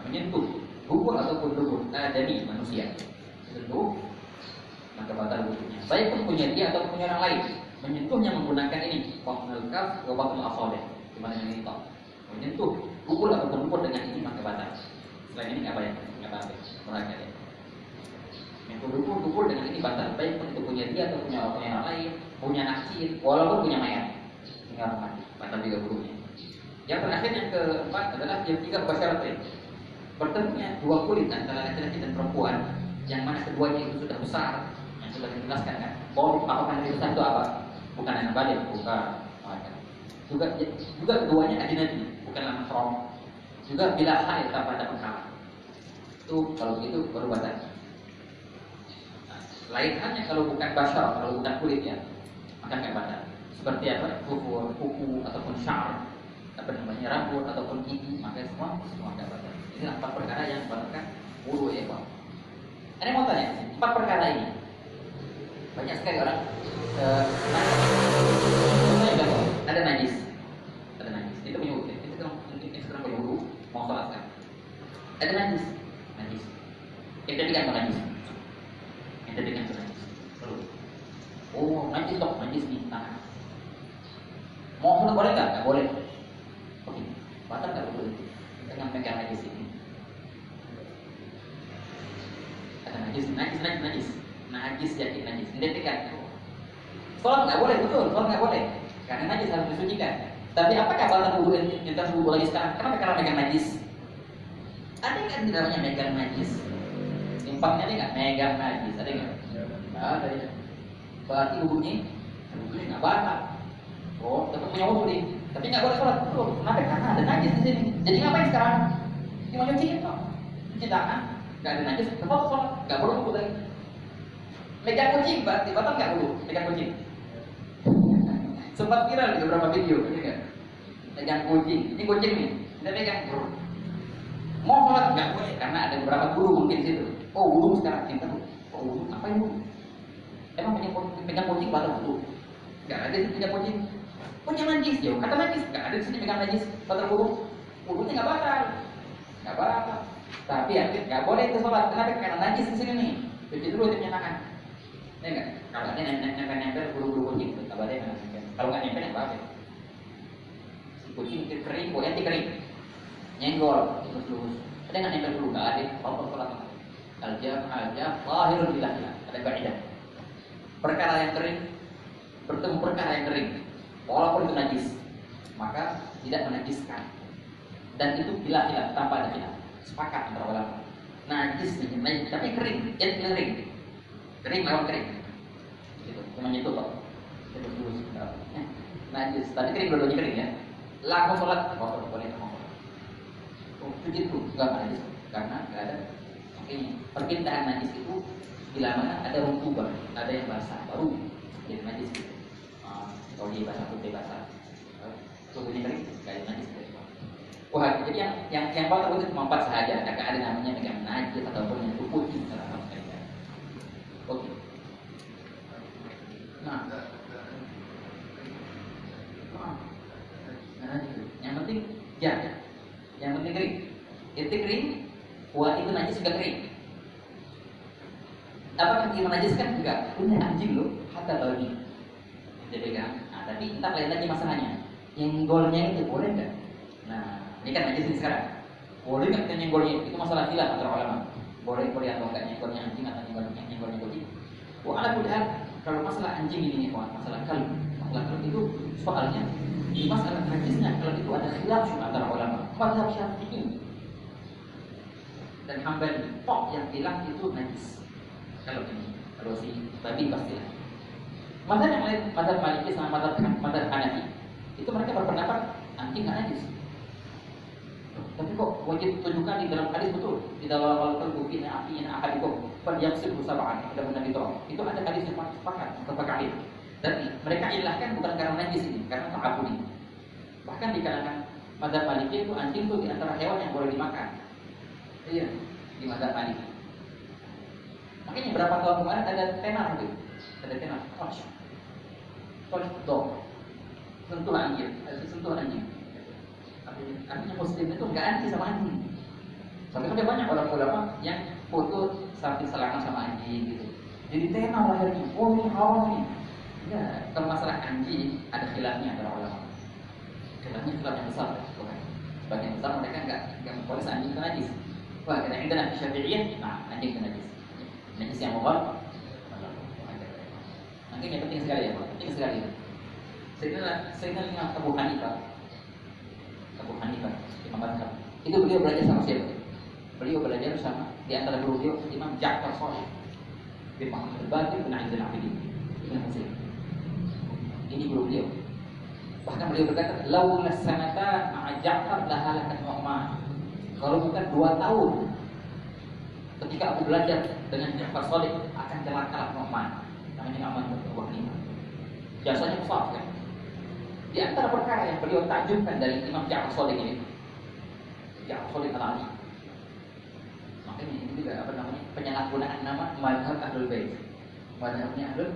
menyentuh dubur ataupun dubur adami manusia. Sentuh maka batal wudunya. Baik pun punya dia atau punya orang lain. Menyentuhnya menggunakan ini, waqtul kaf wa waqtul asabi. Gimana ini toh? Menyentuh dubur ataupun dubur dengan ini maka batal. Selain ini nggak bayar, nggak bayar, merakyat ya. Yang dubur dengan ini batal, baik pun itu punya dia atau punya orang lain, punya nafsin, walaupun punya mayat, tinggal mati, batal juga wudunya. Yang terakhir yang keempat adalah yang 3 basyaratin. Bertemunya 2 kulit antara laki-laki dan perempuan, yang mana keduanya itu sudah besar, yang sudah dijelaskan kan. Bahwa patokan dari besar itu apa? Bukan anak balik, bukan. Juga keduanya ajnabi, bukanlah mahram. Juga bila haid tanpa ada penghalang. Itu kalau begitu baru batal. Nah, lain halnya kalau bukan basyar, kalau bukan kulit ya, maka nggak batal. Seperti apa? Kuku ataupun syar, apa namanya, rambut ataupun gigi, maka semua nggak batal. Ini 4 perkara yang membatalkan wudu ya Pak. Ada yang mau tanya? 4 perkara ini banyak sekali orang ada najis, itu punya wudu. Sekarang punya wudu mau sholat kan? Ada najis. Kita tidak mau najis. Oh, najis dok, najis di tangan. Mau sholat boleh nggak? Nggak boleh. Oke, batal nggak boleh. Kita nggak pegang najis ini. Ada najis, yakin najis. Ini pegang. Sholat nggak boleh, betul. Sholat nggak boleh. Karena najis harus disucikan. Tapi apakah batal wudu yang kita wudu lagi sekarang? Kenapa? Karena megang najis. Ada nggak di dalamnya megang najis? Impaknya ada nggak megang najis? Ada nggak? Nggak ada ya. Berarti wudunya nggak batal. Oh, tetap punya wudu nih. Tapi nggak boleh sholat betul. Kenapa? Karena ada najis di sini. Jadi ngapain sekarang? Cuma nyuci itu, cuci tangan, nggak ada najis, tetap sholat, nggak boleh wudhu lagi. Megang kucing, berarti batal nggak wudhu? Megang kucing. Sempat viral di beberapa video, ini kan? Megang kucing, ini kucing nih, kita megang. Mau sholat nggak boleh, karena ada beberapa guru mungkin di situ. Oh wudhu sekarang, kita oh wudhu, ngapain wudhu? Emang megang kucing batal wudhu? Nggak ada sih megang kucing. Punya najis, ya kata najis, nggak ada di sini megang najis, batal wudhu. Wudhunya nggak batal, nggak batal. Tapi ya nggak boleh itu sholat, kenapa? Karena najis di sini nih. Cuci dulu tipnya tangan. Ya nggak? Kalau ada nempel bulu-bulu kucing, kabarnya kan nempel. Kalau nggak nempel nggak apa-apa. Si kucing kering, boleh kering, nyenggol, terus. Ada nggak nempel dulu? Nggak ada. Kalau sholat aljam, lahirun billah, ada kaidah. Perkara yang kering bertemu perkara yang kering, walaupun itu najis, maka tidak menajiskan. Dan itu bila tanpa ada khilaf, sepakat antara ulama. Najis tapi kering, jadi kering lawan kering. Gitu, menyentuh kok. Terus najis, tapi kering dua-duanya kering ya. Langsung sholat, kotor boleh kotor. Cuci itu nggak najis, karena nggak ada. Makanya perpindahan najis itu bila mana ada rutubah, ada yang basah, baru jadi najis gitu. Kalau dia basah putih basah, tubuhnya kering, nggak ada najis. Wah, jadi yang batal itu cuma 4 saja. Ada namanya megang najis ataupun yang kucing atau apa saja. Oke. Nah, yang penting ya, yang penting kering. Itu kering, wah itu najis juga kering. Apakah dia menajiskan? Enggak. Ini anjing loh, hatta bagi. Jadi kan, tapi entah lain lagi masalahnya. Yang golnya itu boleh enggak? Nah, ini kan najis ini sekarang. Boleh nggak kita nyenggolnya? Itu masalah khilaf antara ulama. Boleh atau enggak nyenggolnya anjing atau nyenggolnya kucing. Wah, ala kulli hal, kalau masalah anjing ini masalah kalb itu soalnya di masalah najisnya kalau itu ada khilaf antara ulama. Mazhab Syafi'i dan Hambali yang bilang itu najis. Kalau si babi pastilah. Mazhab yang lain, mazhab Maliki sama mazhab Hanafi, itu mereka berpendapat anjing nggak najis. Tapi kok wajib tunjukkan di dalam hadis betul, di dalam al-qalbu fi afiyin ahadikum falyaqsil sab'an, ada Nabi Tuhan. Itu ada hadis yang sepakat terpakai. Dan mereka ilahkan bukan karena najis ini, karena ta'abudi. Bahkan di kalangan mazhab Maliki itu anjing itu di antara hewan yang boleh dimakan. Iya, di mazhab Maliki. Makanya berapa tahun kemarin ada tenar itu, ada tenar, dog, sentuh anjing. Artinya muslim itu nggak anti sama anjing. Sampai ada banyak orang ulama yang foto sapi selama sama anjing gitu. Jadi tenar lahirnya, oh ini haram nih. Ya, kalau masalah anjing ada khilafnya antara ulama. Khilaf yang besar, bukan? Sebagian besar mereka nggak memponis anjing itu najis. Wah, kita nanti Syafi'iyah, nah anjing itu najis. Najis yang mubah. Nanti yang penting sekali ya, Pak. Penting sekali. Saya ingat Abu Hanifah, Imam Mazhab. Itu beliau belajar sama siapa? Beliau belajar sama di antara guru beliau Imam Ja'far Shadiq bin Muhammad al-Baqir bin Aizul Abidin bin Muslim. Ini guru beliau. Bahkan beliau berkata, "Laula sanata ma'a Ja'far lahalakat Nu'man." Kalau bukan 2 tahun ketika aku belajar dengan Ja'far Shadiq akan celaka Nu'man. Namanya Nu'man bin Abu Hanifah. Jasanya besar kan? Di antara perkara yang beliau takjubkan dari Imam Ja'far Shadiq ini, Ja'far Shadiq al-Ali. Makanya ini juga penyalahgunaan nama mazhab Ahlul Bait. Mazhabnya Ahlul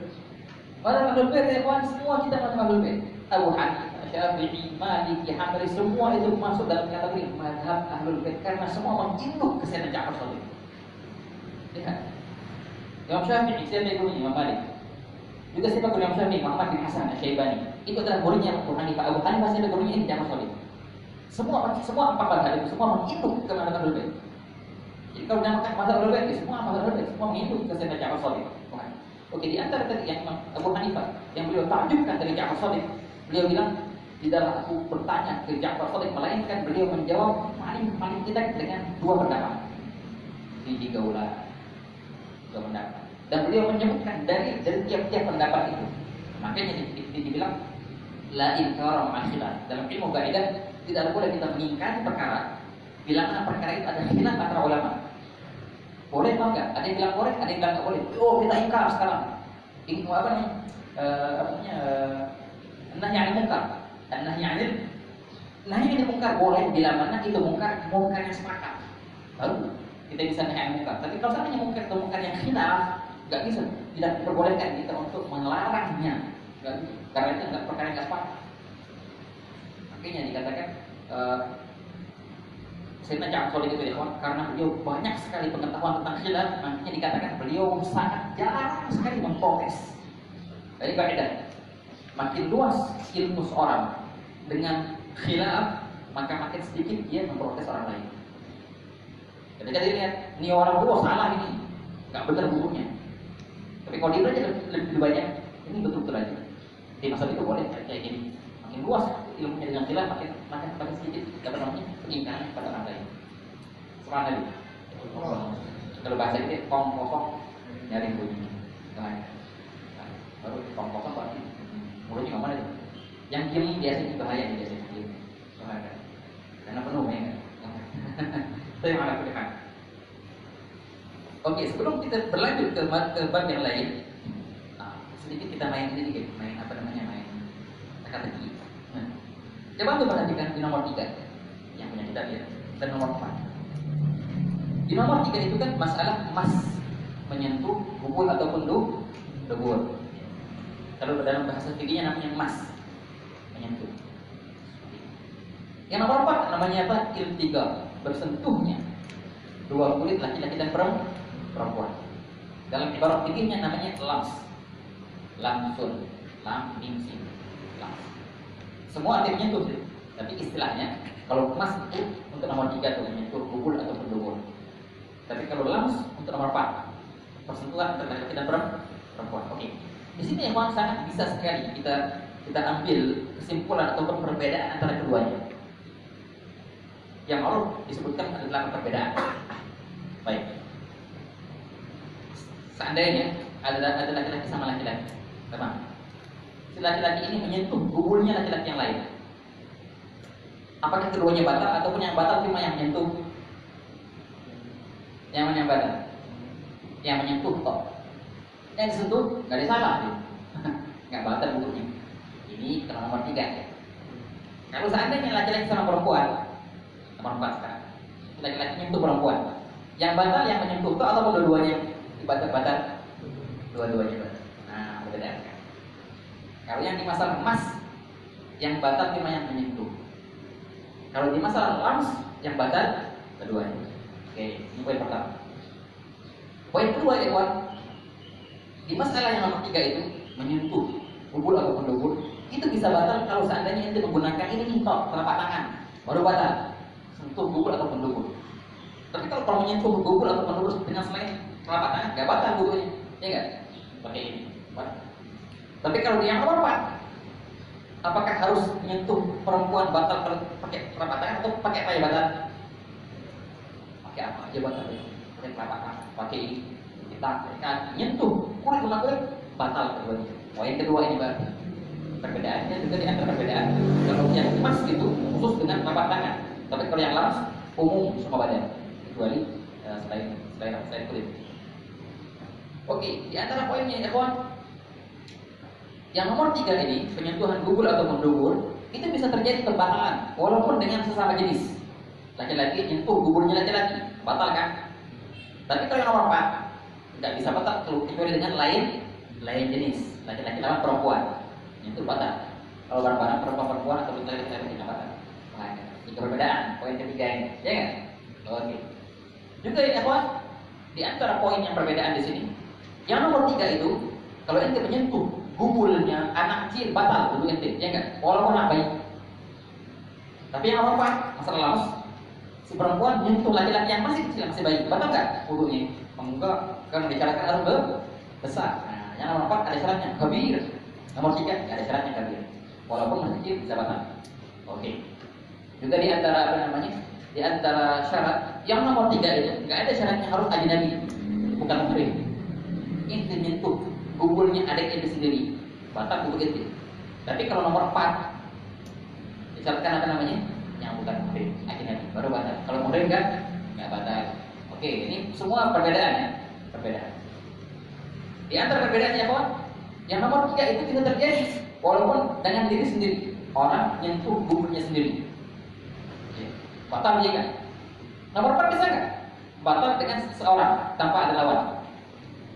Bait ya kawan, semua kita mazhab Ahlul Bait. Abu Hanifah, Syafi'i, Maliki, Hambali, semua itu masuk dalam kategori mazhab Ahlul Bait karena semua menginduk kesayangan Ja'far Shadiq. Lihat. Imam Syafi'i, siapa gurunya? Imam Malik. Juga siapa guru Imam Syafi'i? Muhammad bin Hasan Asy-Syaibani. Itu adalah gurunya Abu Hanifah. Abu Hanifah siapa gurunya? Ini Ja'far Shadiq. Semua 4 mazhab itu semua menginduk ke mazhab Ahlul Bait. Jadi kalau dinamakan mazhab Ahlul Bait, semua mazhab Ahlul Bait semua menginduk ke sayyidina Ja'far Shadiq. Oke, di antara tadi yang Abu Hanifah yang beliau takjubkan dari Ja'far Shadiq, beliau bilang di dalam aku bertanya ke Ja'far Shadiq, melainkan beliau menjawab paling tidak dengan 2 pendapat. Di 3 pendapat. Dan beliau menyebutkan dari tiap-tiap pendapat itu. Makanya dibilang la inkara ma'al khilaf. Dalam ilmu kaidah tidak boleh kita mengingkari perkara bila mana perkara itu ada khilaf antara ulama. Boleh atau enggak? Ada yang bilang boleh, ada yang bilang enggak boleh. Oh, kita ingkar sekarang. Ini apa namanya? Nahi 'anil munkar. Nahi 'anil munkar boleh bila mana itu munkar yang sepakat. Baru kita bisa nahi 'anil munkar. Tapi kalau seandainya munkar yang khilaf, enggak bisa, tidak diperbolehkan kita untuk melarangnya. Karena itu enggak perkara yang enggak sepakat. Makanya dikatakan Sayyidina Ja'far itu ya kawan, karena beliau banyak sekali pengetahuan tentang khilaf, makanya dikatakan beliau sangat jarang sekali memprotes. Jadi kaidah, makin luas ilmu seorang dengan khilaf, maka makin sedikit dia memprotes orang lain. Ketika dia lihat, ini orang salah ini, nggak benar bukunya. Tapi kalau dia belajar lebih banyak, ini betul-betul aja. Di masa itu boleh kayak gini. Makin luas ilmunya dengan khilaf, makin sedikit pengingkaran pada orang lain. Semangat dulu. Kalau bahasa ini kong kosong nyari bunyi. Baru kong kosong berarti mulutnya ngomong itu. Yang diam biasanya bahaya biasanya diam. Bahaya. Karena penuh ya. Itu yang ada pilihan. Oke, sebelum kita berlanjut ke bab yang lain, sedikit kita main apa namanya, main teka-teki. Coba untuk perhatikan di nomor 3 yang punya kita lihat, dan nomor 4. Di nomor 3 itu kan masalah mas menyentuh bubul ataupun dubur. Kalau dalam bahasa fikihnya namanya mas menyentuh. Yang nomor 4 namanya apa? Iltiqa, bersentuhnya dua kulit laki-laki dan perempuan. Dalam ibarat fikihnya namanya lamsun, lam mim sin, lams. Semua artinya menyentuh, tapi istilahnya kalau mas itu untuk nomor 3 itu menyentuh bubul ataupun dubur. Tapi kalau lams untuk nomor 4, persentuhan antara laki-laki dan perempuan. Oke. Di sini memang sangat bisa sekali kita ambil kesimpulan ataupun perbedaan antara keduanya. Yang Allah disebutkan adalah perbedaan. Baik. Seandainya ada laki-laki sama laki-laki, teman. Si laki-laki ini menyentuh bubulnya laki-laki yang lain. Apakah keduanya batal ataupun yang batal cuma yang menyentuh? Yang mana yang batal? Yang menyentuh kok. Yang disentuh nggak ada salah dia. Nggak batal wudhunya. Ini nomor 3 ya. Kalau seandainya laki-laki sama perempuan, nomor 4 sekarang. Laki-laki menyentuh perempuan. Yang batal yang menyentuh itu atau dua-duanya? Batal. Dua-duanya batal. Nah, berbeda. Kalau yang di masalah emas, yang batal cuma yang menyentuh. Kalau di masalah lams, yang batal keduanya. Oke, ini poin pertama. Poin kedua ya kawan, di masalah yang nomor 3 itu menyentuh bubul ataupun dubur, itu bisa batal kalau seandainya ente menggunakan ini tok telapak tangan, baru batal sentuh bubul ataupun dubur. Tapi kalau menyentuh bubul ataupun dubur dengan selain telapak tangan, nggak batal wudhunya, ya nggak? Pakai ini. Tapi kalau yang nomor 4, apakah harus menyentuh perempuan batal pakai telapak tangan atau pakai apa ya batal? Pakai apa aja batal? Pakai telapak tangan, pakai ini. Kita nyentuh kulit sama kulit batal keduanya. Poin kedua ini berarti perbedaannya juga di antara perbedaan. Kalau yang emas itu khusus dengan telapak tangan, tapi kalau yang lams umum semua badan kecuali selain kulit. Oke, di antara poinnya ya kawan, yang nomor 3 ini penyentuhan bubul ataupun dubur itu bisa terjadi kebatalan walaupun dengan sesama jenis. Laki-laki nyentuh bubulnya laki-laki, batal kan? Tapi kalau yang nomor 4 tidak bisa batal kecuali dengan lain jenis, laki-laki lawan perempuan, itu batal. Kalau barang-barang perempuan atau laki-laki tidak batal. Nah, ini perbedaan poin ketiga ini, ya kan? Oke. Juga ini kawan, di antara poin yang perbedaan di sini, yang nomor 3 itu kalau ente menyentuh bubulnya anak kecil batal wudhu ente, ya enggak? Walaupun anak bayi. Tapi yang nomor 4 masalah lams, si perempuan menyentuh laki-laki yang masih kecil, masih bayi, batal nggak wudhunya? Enggak, karena dicarakan harus besar. Nah, yang nomor 4 ada syaratnya kabir. Nomor 3 nggak ada syaratnya kabir. Walaupun masih kecil bisa batal. Oke. Juga di antara di antara syarat yang nomor 3 itu nggak ada syaratnya harus ajnabi, bukan muhrim. Inti menyentuh bubulnya adik ente sendiri, batal wudhu ente. Tapi kalau nomor 4 disyaratkan Yang bukan muhrim, ajnabi, baru batal. Kalau muhrim nggak batal. Oke, ini semua perbedaan ya, perbedaan. Di antara perbedaannya kawan, yang nomor 3 itu tidak terjadi walaupun dengan diri sendiri, orang nyentuh guburnya sendiri. Batal jika. Nomor 4 bisa nggak? Batal dengan seseorang tanpa ada lawan.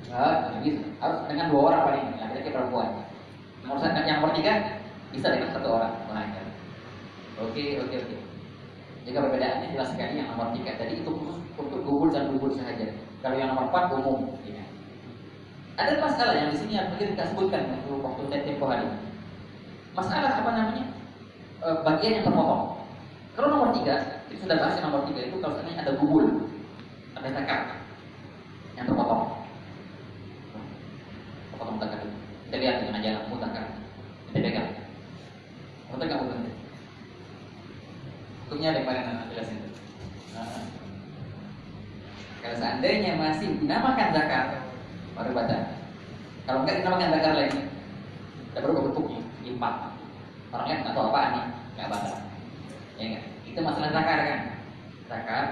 Nggak bisa. Harus dengan 2 orang paling, laki-laki perempuan. Yang nomor 3 bisa dengan 1 orang. Oke. Jika perbedaannya jelas sekali yang nomor 3 tadi itu khusus untuk gubur dan gubur saja. Kalau yang nomor 4 umum. Ya. Ada masalah yang di sini yang mungkin kita sebutkan waktu tempo hari. Masalah apa namanya? Bagian yang terpotong. Kalau nomor 3, kita sudah bahas yang nomor 3 itu kalau seandainya ada gubul, ada zakar yang terpotong. Potong zakar itu. Kita lihat dengan jalan mutakar. Kita pegang. Mutakar bukan. Hukumnya ada yang paling jelasin. Kalau seandainya masih dinamakan zakar, baru baca. Kalau enggak dinamakan zakar lagi, kita baru bentuknya, impak. Orang lain nggak tahu apaan nih, nggak baca. Ya enggak? Itu masalah zakar kan? Zakar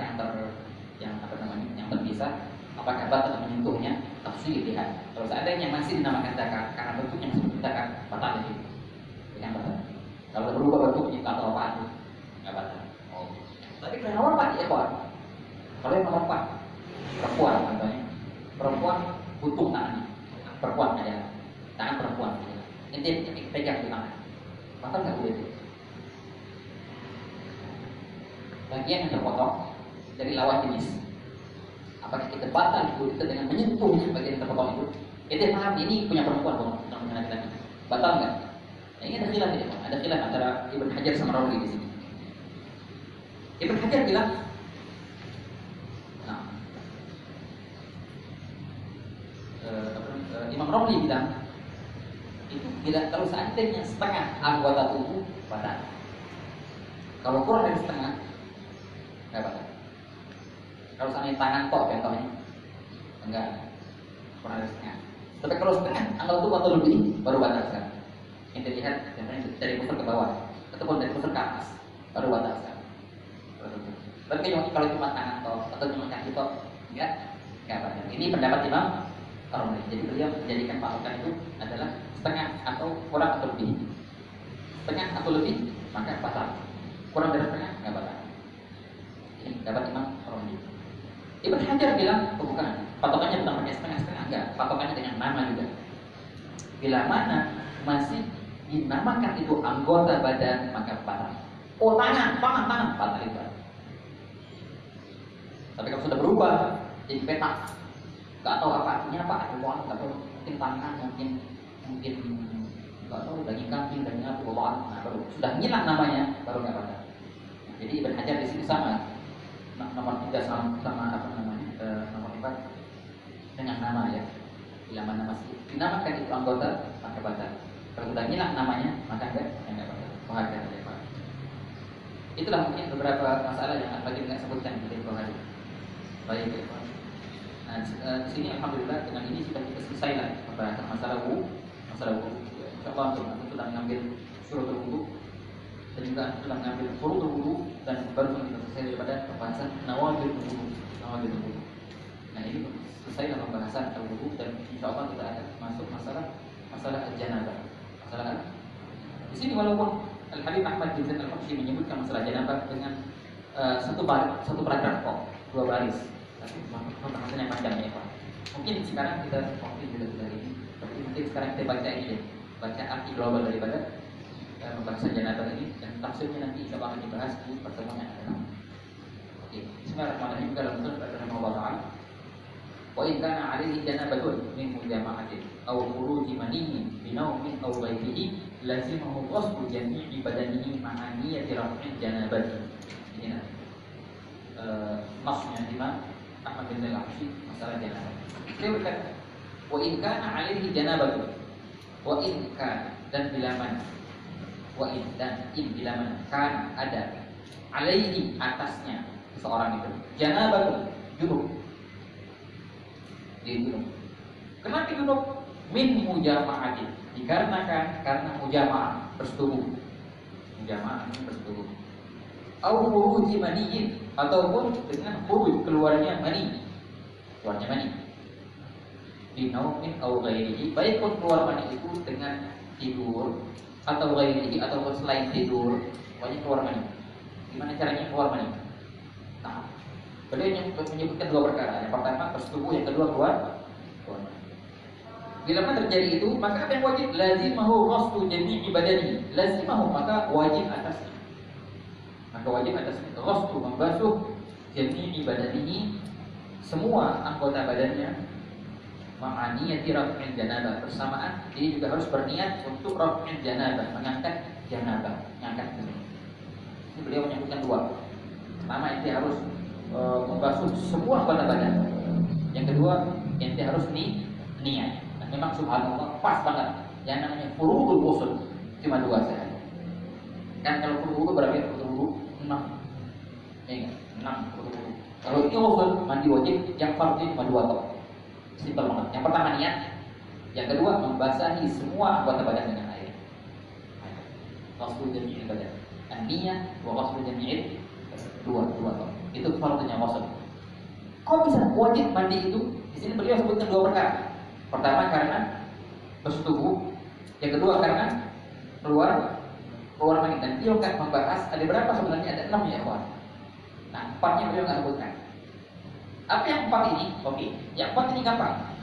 yang apa namanya? Yang terpisah, apakah batal atau menyentuhnya? Tafsir dilihat. Kalau seandainya masih dinamakan zakar karena bentuknya masih zakar, batal itu. Yang batal. Kalau berubah bentuknya atau apaan itu, nggak batal. Tapi kalau nomor 4 ya kawan. Kalau yang nomor 4 perempuan contohnya, perempuan butuh tangannya, perempuan aja, tangan perempuan. Ini pegang di tangan. Batal nggak boleh itu? Bagian yang terpotong dari lawan jenis. Apakah kita batal itu kita dengan menyentuhnya bagian yang terpotong itu? Kita paham ini punya perempuan bukan punya laki-laki. Batal nggak? Nah, ini ada khilaf ya, ada khilaf antara Ibn Hajar sama Rawi di sini. Ibn Hajar bilang, Imam Romli bilang itu tidak kalau seandainya setengah anggota tubuh batal. Kalau kurang dari setengah nggak batal. Kalau seandainya tangan kok contohnya enggak kurang dari setengah. Tapi kalau setengah anggota tubuh atau lebih baru batal sekarang. Kita lihat contohnya dari pusat ke bawah ataupun dari pusat ke atas baru batal sekarang. Tapi kalau cuma tangan atau cuma kaki enggak batal. Ini pendapat Imam Romli. Jadi beliau menjadikan patokan itu adalah setengah atau kurang atau lebih. Setengah atau lebih maka batal. Kurang dari setengah nggak batal. Ini pendapat Imam Romli. Ibn Hajar bilang bukan. Patokannya bukan pakai setengah-setengah, enggak. Patokannya dengan nama juga. Bila mana masih dinamakan itu anggota badan maka batal. Oh tangan batal itu. Tapi kalau sudah berubah jadi petak, nggak tahu apa artinya apa, ada bawaan nggak tahu, mungkin tangan, mungkin nggak tahu daging kambing, daging apa bawaan, nah baru sudah hilang namanya baru nggak batal. Jadi Ibn Hajar di sini sama nomor 3 sama apa namanya nomor 4 dengan nama ya. Bila mana masih dinamakan itu anggota maka batal. Kalau sudah hilang namanya maka enggak batal. Bahagia ya Pak. Itulah mungkin beberapa masalah yang bagi nggak sebutkan di tempo hari. Baik ya Pak. Nah di sini alhamdulillah dengan ini sudah kita selesai lah pembahasan masalah wudu. Insyaallah kita sudah mengambil syurutul wudu dan juga sudah mengambil furudul wudu dan baru kita selesai daripada pembahasan nawaqidul wudu. Nah ini selesai dalam pembahasan wudu dan insyaallah kita akan masuk masalah janabah. Masalah di sini walaupun Al-Habib Ahmad bin Zaid Al-Habsyi menyebutkan masalah janabah dengan satu paragraf kok, 2 baris. Tapi pembahasannya panjang ya Pak. Mungkin sekarang kita waktu juga sudah ini, tapi mungkin sekarang kita baca ini deh, baca arti global daripada pembahasan janabah ini dan tafsirnya nanti insya Allah akan dibahas di pertemuan yang akan datang. Oke, bismillahirrahmanirrahim. Kalau betul rahimahullah ta'ala. Wa in kana 'alaihi janabatun min mujama'atin aw khuruji maniyin bi nawmin aw ghaibihi lazimahu ghuslu jami'i badanihi ma'a niyyati raf'il janabati. Ini nasnya Imam Ahmad bin Al-Habsyi masalah janabah. Dia berkata, wa in kana 'alaihi janabatun. Wa in kana dan bila mana. Wa in dan in bila mana kan ada 'alaihi atasnya seorang itu janabatun junub. Dia junub. Kenapa junub? Min mujama'atin. Dikarenakan karena mujama'ah bersetubuh. Mujama'ah ini bersetubuh. au khuruji maniyin, ataupun dengan khuruj, keluarnya mani, di naumin au ghairihi, baik pun keluar mani itu dengan tidur atau ghairihi ataupun selain tidur, pokoknya keluar mani. Gimana caranya keluar mani? Nah, beliau menyebutkan dua perkara. Yang pertama bersetubuh, yang kedua keluar mani. Bila mana terjadi itu, maka apa yang wajib? Lazimahu ghuslu jami'i badani. Lazimahu, maka wajib atasnya. Ghuslu, membasuh jami'i badanihi, semua anggota badannya, ma'aniyati raf'il janabah, bersamaan dia juga harus berniat untuk raf'il janabah, mengangkat janabah, mengangkat ini. Ini beliau menyebutkan dua. Pertama, ente harus membasuh semua anggota badan. Yang kedua, ente harus niat. Memang subhanallah pas banget. Yang namanya furudul ghusl cuma dua saja. Kan kalau furud berapa ya? Furud 6. Ingat, 6 furud. Kalau ini ghusl mandi wajib, yang fardhu cuma 2 toh. Simpel banget. Yang pertama niat, yang kedua membasahi semua anggota badan dengan air. Ghusl jami'il badan. An-niyah wa ghusl jami'il dua toh. Itu fardhunya ghusl. Kok bisa wajib mandi itu? Di sini beliau sebutkan dua perkara. Pertama karena bersetubuh, yang kedua karena keluar mani. Dan beliau akan membahas ada berapa sebenarnya, ada 6 ya kawan. Nah, 4-nya beliau nggak sebutkan. Apa yang 4 ini? Oke, yang 4 ini gampang.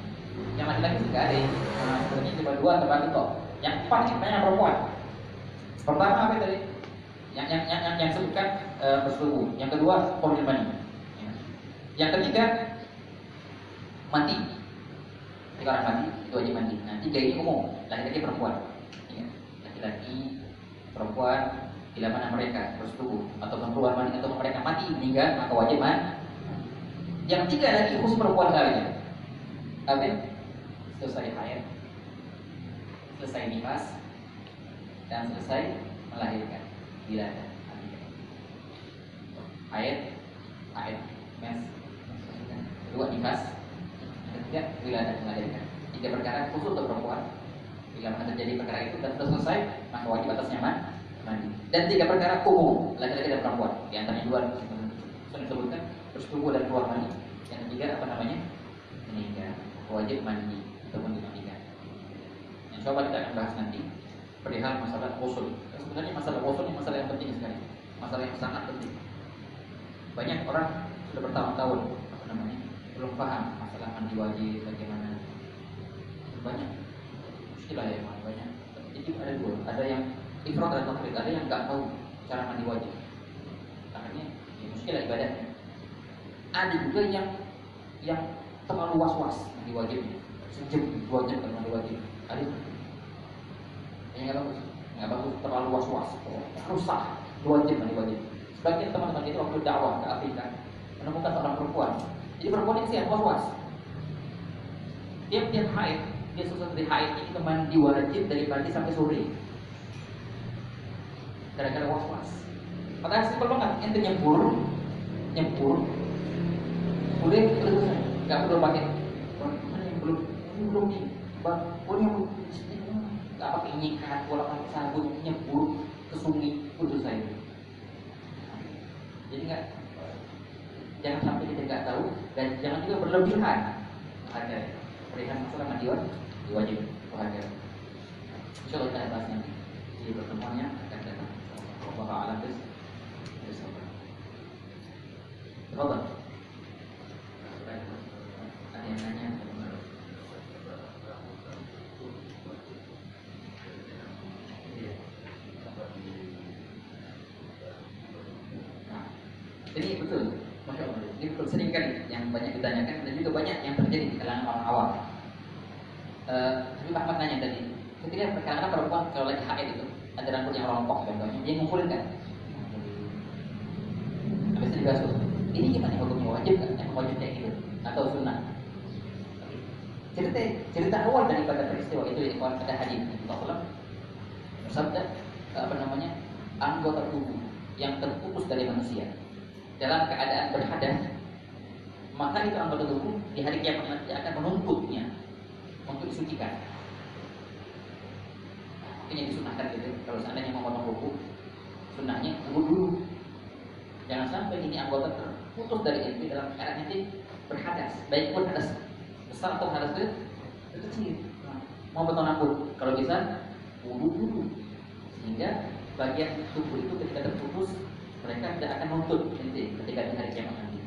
Yang laki-laki sih nggak ada. Nah, sebenarnya cuma 2 terbagi toh. Yang 4 ini banyak perempuan. Pertama apa tadi? Yang sebutkan bersetubuh. Yang kedua keluar mani. Yang ketiga mati. Jika orang mandi, itu wajib mandi. Nah, 3 ini umum, laki-laki perempuan. Ya. Laki-laki perempuan, bila mana mereka bersetubuh atau keluar mandi atau mereka mati meninggal, maka wajib mandi. Yang 3 lagi khusus perempuan kalian. Apa? Selesai haid, selesai nifas, dan selesai melahirkan. Bila ada haid, mens, kedua nifas. Ketiga, bila ada melahirkan. 3 perkara khusus untuk perempuan. Bila mana terjadi perkara itu dan sudah selesai, maka wajib atasnya mandi. Dan 3 perkara umum, laki-laki dan perempuan. Di antaranya 2 sudah disebutkan, bersetubuh dan keluar mandi. Yang ketiga apa namanya? Meninggal. Wajib mandi ataupun dimandikan. Yang coba kita akan bahas nanti perihal masalah ghusl. Sebenarnya masalah ghusl ini masalah yang penting sekali. Masalah yang sangat penting. Banyak orang sudah bertahun-tahun belum paham masalah mandi wajib bagaimana. Banyak istilah ya, banyak. Jadi ada 2, ada yang ifrat dan tafrid, ada yang nggak tahu cara mandi wajib. Makanya ya muskilah ibadahnya. Ada juga yang terlalu was-was mandi wajibnya. Sejam 2 jam mandi wajib. Ada yang nggak bagus, terlalu was-was. Harus sah 2 jam mandi wajib. Sebagian teman-teman itu waktu dakwah ke Afrika menemukan seorang perempuan. Jadi perempuan ini siap was-was. Tiap haid, dia selesai dari haid ini ke mandi wajib dari pagi sampai sore. Gara-gara was-was. Padahal simpel banget, ente nyempur, udah selesai. Gak perlu pakai. Mana yang belum nih. Gak pakai nyikat, bola pakai sabun, nyempur ke sungai, udah selesai. Jadi jangan sampai kita nggak tahu dan jangan juga berlebihan. Ada perihal masalah mandi wajib wajar. Insyaallah kita bahas nanti di pertemuannya akan datang. Wallahu a'lam bishawab. Tafadhal. Ada yang nanya? Ini betul, Masya Allah. Ini betul, sering kali yang banyak ditanyakan dan juga banyak yang terjadi di kalangan orang awam. Habib Ahmad nanya tadi, ketika kadang-kadang perempuan kalau lagi haid itu ada rambut yang rontok contohnya, dia ngumpulin kan? Habis itu dibasuh. Ini gimana hukumnya, wajib kan? Yang wajib kayak gitu atau sunnah? Cerita awal daripada peristiwa itu ada hadis Rasulullah bersabda, anggota tubuh yang terputus dari manusia dalam keadaan berhadas, maka itu anggota tubuh di hari kiamat nanti akan menuntutnya untuk disucikan. Ini disunahkan gitu. Kalau seandainya mau potong kuku, sunnahnya kubur dulu. sampai ini anggota terputus dari ente dalam keadaan ente berhadas, baik pun hadas besar atau hadas kecil. Mau beton pun, kalau bisa wudu dulu, sehingga bagian tubuh itu ketika terputus mereka tidak akan nuntut ente ketika di hari kiamat nanti.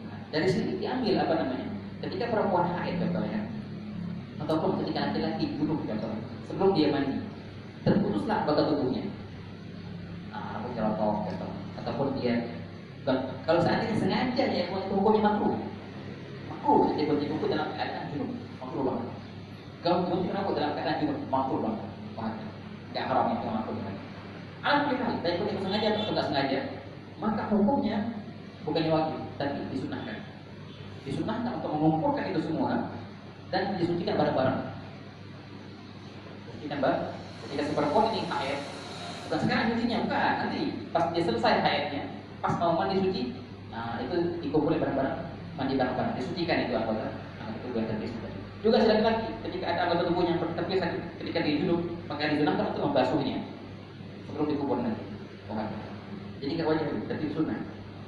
Nah, dari sini diambil apa namanya? Ketika perempuan haid contohnya, ataupun ketika laki-laki junub contohnya, sebelum dia mandi, terputuslah anggota tubuhnya. Rambut cerotok gitu. Ataupun dia kalau seandainya sengaja ya itu hukumnya makruh. Makruh tiba-tiba itu dalam keadaan junub, makruh banget. Kalau gunting rambut dalam keadaan junub, makruh banget. Enggak haram itu makruh banget. Alhamdulillah, baik pun itu sengaja atau tidak sengaja, maka hukumnya bukannya wajib, tapi disunahkan. Disunahkan untuk mengumpulkan itu semua dan disucikan bareng-bareng. Disucikan bareng. Ketika si perempuan ini haid, bukan sekarang nyucinya, bukan, nanti pas dia selesai haidnya, pas mau mandi suci, nah itu dikumpulin bareng-bareng, mandi bareng-bareng, disucikan itu anggota tubuh yang terpisah. Juga si laki-laki, ketika ada anggota tubuh yang terpisah, ketika dia junub, maka disunahkan untuk membasuhnya sebelum dikubur nanti. Jadi nggak wajib, tapi sunnah,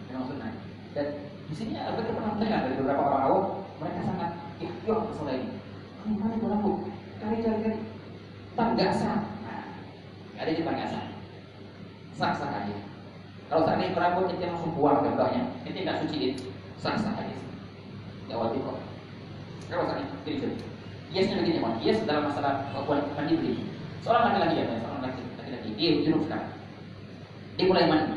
memang sunnah. Dan di sini ada pernah dengar dari beberapa orang awam, mereka sangat ikhtiar masalah ini. Mana itu rambut? Cari-cari, tak nggak sah. Ada di sah, sah-sah aja. Kalau seandainya rambut kita langsung buang contohnya, kita nggak suciin, sah-sah aja. Nggak wajib kok. Kalau seandainya jadi, biasanya begini mon, bias dalam masalah mandi beli. Seorang laki-laki ya, seorang laki-laki dia junub sekarang, dia mulai mandi.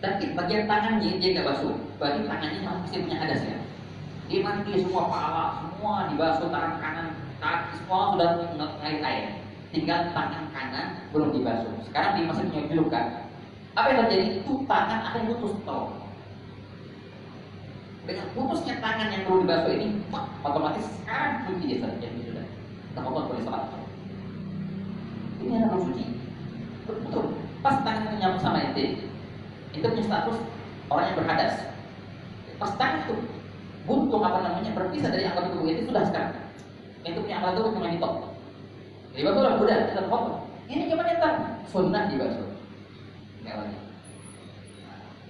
Tapi bagian tangannya dia nggak basuh, berarti tangannya masih punya hadas ya. Dia mandi semua kepala, semua dibasuh, tangan kanan, kaki semua sudah mengalir air. Tinggal tangan kanan belum dibasuh. Sekarang dia masih punya junub kan? Apa yang terjadi? Itu tangan akan putus tol. Dengan putusnya tangan yang belum dibasuh ini, otomatis sekarang suci dia saja sudah. Teman-teman boleh sholat. Ini adalah suci. Betul. Pas tangan nyambung sama ente, itu punya status orang yang berhadas. Pas tangan itu buntung apa namanya berpisah dari anggota tubuh itu sudah sekarang. Itu punya anggota tubuh cuma di top. Jadi basuh lah udah kita potong. Ini gimana entar? Sunnah dibasuh. Enggak wajib.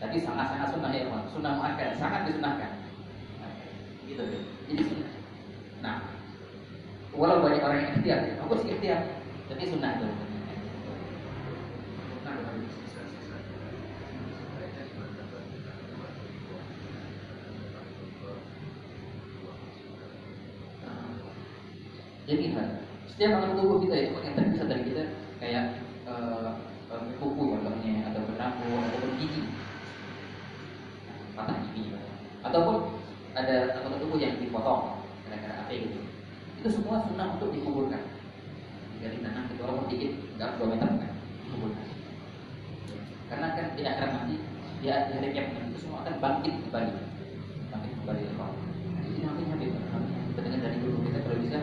Tapi sangat-sangat sunnah ya, sunnah muakkad, sangat disunahkan. Gitu deh. Jadi sunnah. Nah, walau banyak orang yang ikhtiar, aku sih ikhtiar, tapi sunnah itu. Jadi kan, setiap anggota tubuh kita itu yang terpisah dari kita kayak kuku contohnya, atau rambut, atau gigi, patah gigi, ataupun ada anggota tubuh yang dipotong gara-gara apa gitu. Itu semua sunnah untuk dikuburkan. Jika ditanam itu walaupun dikit, nggak 2 meter kan, dikuburkan. Karena kan tidak akan mati, dia hari kiamat itu semua akan bangkit kembali dari Allah. Jadi namanya kita dengar dari guru kita kalau bisa.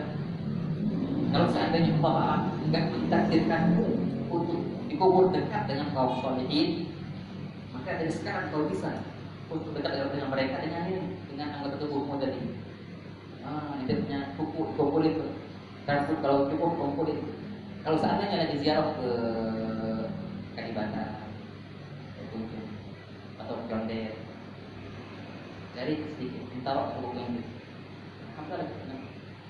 Kalau seandainya Allah enggak mentakdirkanmu untuk dikubur dekat dengan kaum sholihin, maka dari sekarang kalau bisa untuk dekat dengan mereka dengan anggota tubuhmu tadi. Dia punya kuku kumpulin tuh. Rambut kalau cukup kumpulin. Kalau seandainya lagi ziarah ke Kalibata, atau Condet, dari sedikit ditaruh kuku yang itu. Alhamdulillah.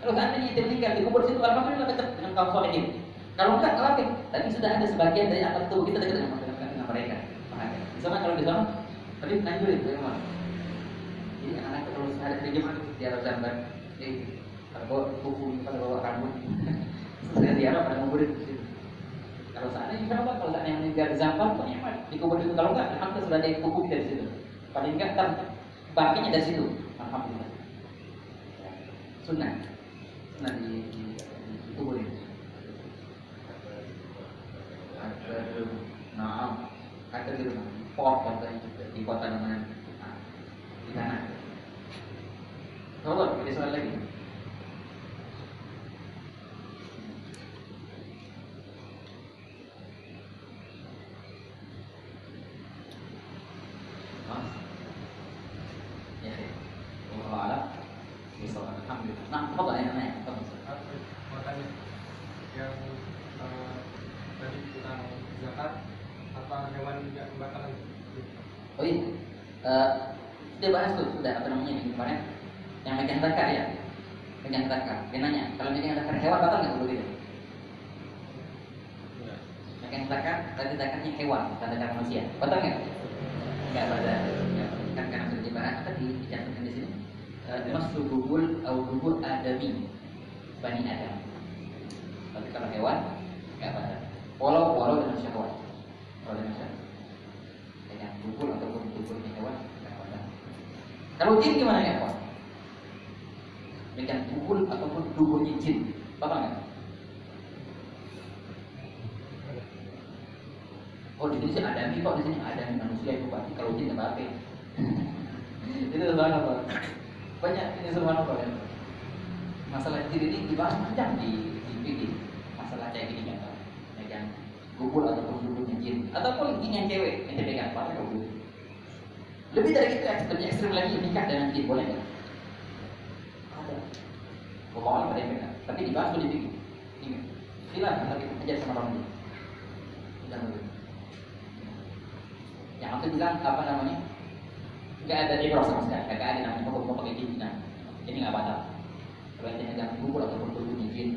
Kalau seandainya itu meninggal dikubur situ, alhamdulillah dekat dengan kaum sholihin. Kalau enggak, khawatir. Tapi sudah ada sebagian dari anggota tubuh kita dekat dengan mereka. Di sana kalau di sana, tapi nanjurin itu memang. Jadi anak-anak kalau ada terjemahan di Arab Zamban, kalau kuku pada bawa rambut, saya di Arab pada nguburin di situ. Kalau seandainya insya Allah, kalau seandainya meninggal di Zamban, nikmat dikubur situ. Kalau enggak, alhamdulillah sudah ada kuku kita di situ. Paling enggak kan baginya dari situ. Alhamdulillah. Sunnah. Nah dikuburin. Ada di rumah, pot contohnya juga di kota mana, di sana. Kalau ada soal lagi, ya, Allah alam, misalnya, alhamdulillah. Nah, apa yang nanya? Makanya yang tadi tentang zakat apa hewan yang bakalan Oh iya, dia bahas tuh sudah apa namanya minggu kemarin yang megang zakar ya, megang zakar. Dia nanya kalau megang zakar hewan batal nggak wudhu itu? Megang zakar, tadi zakarnya hewan, bukan zakar manusia, batal nggak? Nggak batal. Kan karena sudah dibahas tadi dicantumkan di sini. Masuk gugul atau gugul adami, bani Adam. Tapi kalau hewan nggak batal. Walau dengan syahwat, walau dengan syahwat. Dengan gugul ataupun gugulnya hewan nggak batal. Kalau jin gimana ya Pak? Dengan gugul ataupun gugulnya jin, batal nggak? Oh di sini sih adami kok, di sini adami manusia itu berarti kalau jin apa? Itu subhanallah. Banyak ini subhanallah ya. Masalah jin ini dibahas panjang di fikih. Masalah kayak gini kan, megang gugul ataupun gugulnya jin, ataupun jin yang cewek yang pegang pakai gugul. Lebih dari itu lebih ekstrim lagi nikah dengan jin boleh nggak? Ada. Pokoknya pada yang pegang. Tapi dibahas tuh di fikih. Ini silakan tapi ajar sama orang dulu. Jangan dulu. Yang aku bilang apa namanya? Nggak ada ibrah sama sekali. Nggak ada namanya pokok pakai jin. Nah, ini nggak batal. Kalau yang megang gugul ataupun gugulnya jin,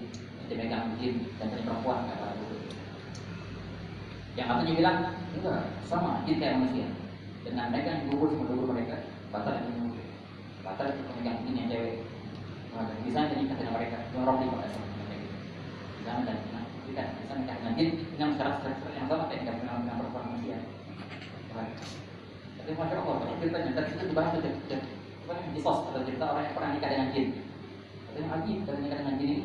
yang megang jin dan perempuan nggak batal. Yang aku bilang enggak sama jin kayak manusia. Dengan mereka yang gugul sama gugul mereka batal yang batal itu megang jin yang cewek. Bisa jadi nikah dengan mereka, orang di pada sama mereka. Jangan dan kita bisa nikah dengan jin dengan syarat-syarat yang sama kayak dengan perempuan manusia. Tapi masya Allah, kalau ceritanya tadi itu dibahas tuh di sos atau cerita orang yang pernah nikah dengan jin. Katanya ajib, kalau nikah dengan jin ini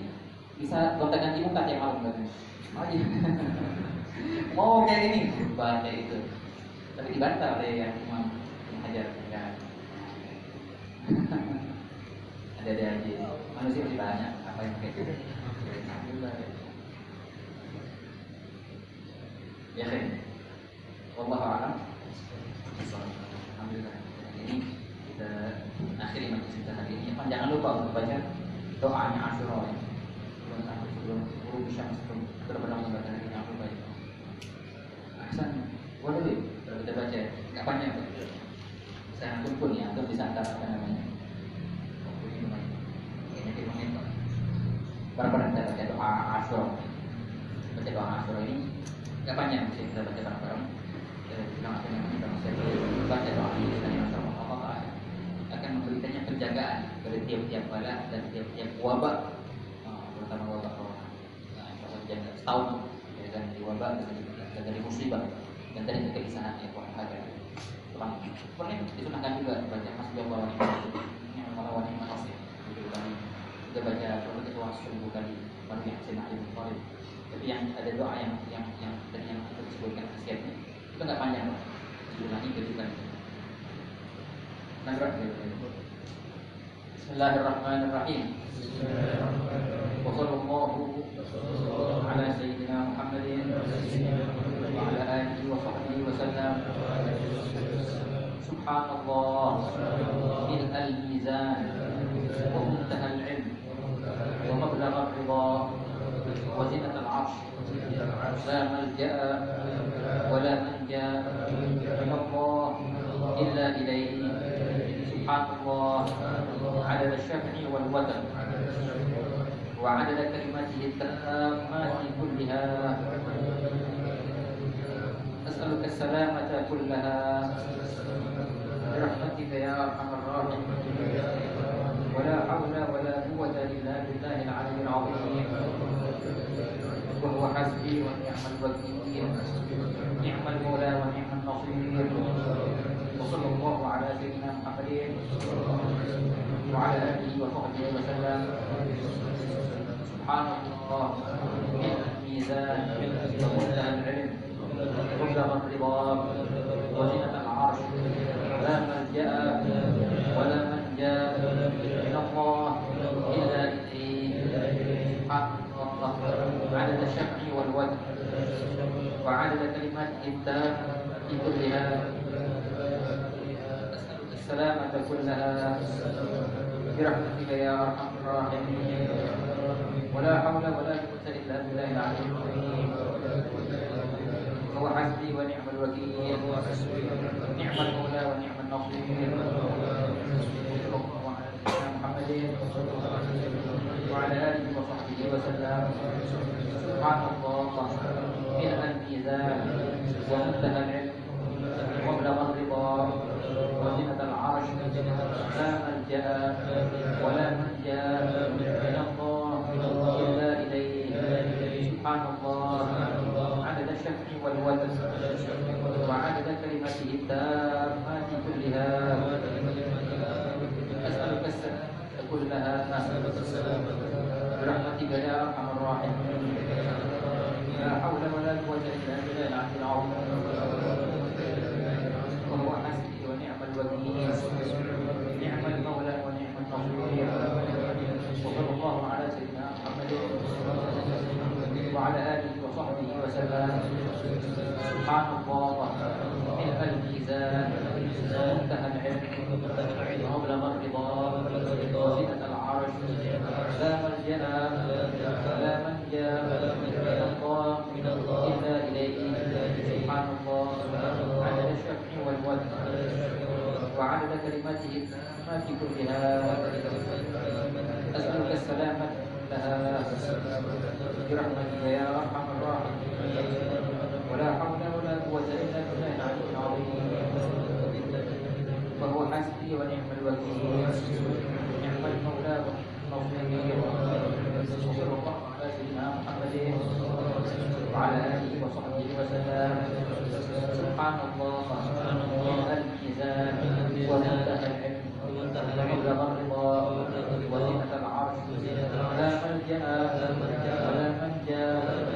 bisa gonta-ganti muka tiap malam katanya. Ajib. Mau kayak gini, bahas kayak itu. Tapi dibantah oleh yang imam hajar ya. Ada aja. Manusia masih banyak. Apa yang kayak gitu? Ya kan. Wallahu a'lam. Alhamdulillah. Ini kita akhiri majelis kita hari ini. Jangan lupa untuk baca doanya Asyura ya. Sebelum guru bisa terbenam membaca hari ini aku baca. Ahsan. Waduh, kalau kita baca nggak panjang tuh. Saya antum pun ya, antum bisa antar apa namanya. Kayaknya 5 menit kok. Bareng-bareng kita baca doa Asyura. Baca doa Asyura ini nggak panjang, bisa kita baca bareng-bareng. Kita bilang apa yang kita masih baca doa ini dan yang Allah akan memberikannya penjagaan dari tiap-tiap bala dan tiap-tiap wabah, terutama wabah corona. Nah, kalau jaga setahun ya kan dari wabah dan dari musibah dan dari kegelisahan ya Tuhan ada. Tuhan pernah disunahkan juga baca masuk yang bawah ini yang malah wani makasih gitu kali. Kita baca kalau itu 1000 kali baru yang senahim Tuhan. Tapi yang ada doa yang dan yang kita sebutkan khasiatnya itu nggak panjang loh. Jumlahnya kejutan. Nagrak gitu. Bismillahirrahmanirrahim. Wa sallallahu ala sayyidina Muhammadin wa ala alihi wa sahbihi wa sallam. Subhanallah fil al-mizan wa muntaha al-ilm wa mablagha ar-ridha wa zinat al-'arsh la malja'a wa la manja min Allah illa ilayhi. Subhanallah adada syaf'i wal watan wa adada kalimatihi tammati kulliha. As'aluka as-salamata kullaha birahmatika ya arhamar rahimin. Wa la hawla wa la quwwata illa billahil 'aliyyil 'azim. Wa huwa hasbi wa ni'mal wakeel, ni'mal mawla wa ni'man nasir. وصلى الله على سيدنا محمد وعلى آله وصحبه وسلم. سبحان الله الميزان ومنتهى العلم ومبلغ الرضا وزنة العرش لا ملجأ ولا منجا من الله إلا إليه. سبحان الله عدد الشفع والوتر وعدد كلماته التامة كلها. السلامة كلها برحمتك يا أرحم الراحمين. ولا حول ولا قوة إلا بالله العلي العظيم. وهو حسبي ونعم الوكيل نعم المولى ونعم النصير وعلى محمد وعلى آله وصحبه وسلم سبحان الله ملء الميزان ومنتهى العلم ومبلغ الرضا وزنة العرش لا ملجأ ولا منجا من الله إلا إليه سبحان الله عدد الشفع والوتر وعدد كلمته التامات كلها أسألك السلامة كلها برحمتك يا أرحم الراحمين لا حول ولا قوة إلا بالله العلي العظيم وهو حسبي ونعم الوكيل نعم المولى ونعم النصير وصلى الله على سيدنا محمد وعلى آله وصحبه وسلم سبحان الله ملء الميزان ومنتهى العلم ومبلغ الرضا وزنة العرش لا ملجأ ولا منجا من الله إلا إليه سبحان الله عدد الشفع والوتر وعدد كلماته التامات كلها أسألك السلامة لها برحمتك يا أرحم الراحمين ولا حول ولا قوة إلا بالله العلي العظيم وهو حسبي ونعم الوكيل نعم المولى والنصير وصلى الله على سيدنا محمد وعلى آله وصحبه وسلم سبحان الله ملء الميزان ومنتهى العلم ومبلغ الرضا وزنة العرش لا ملجأ ولا منجا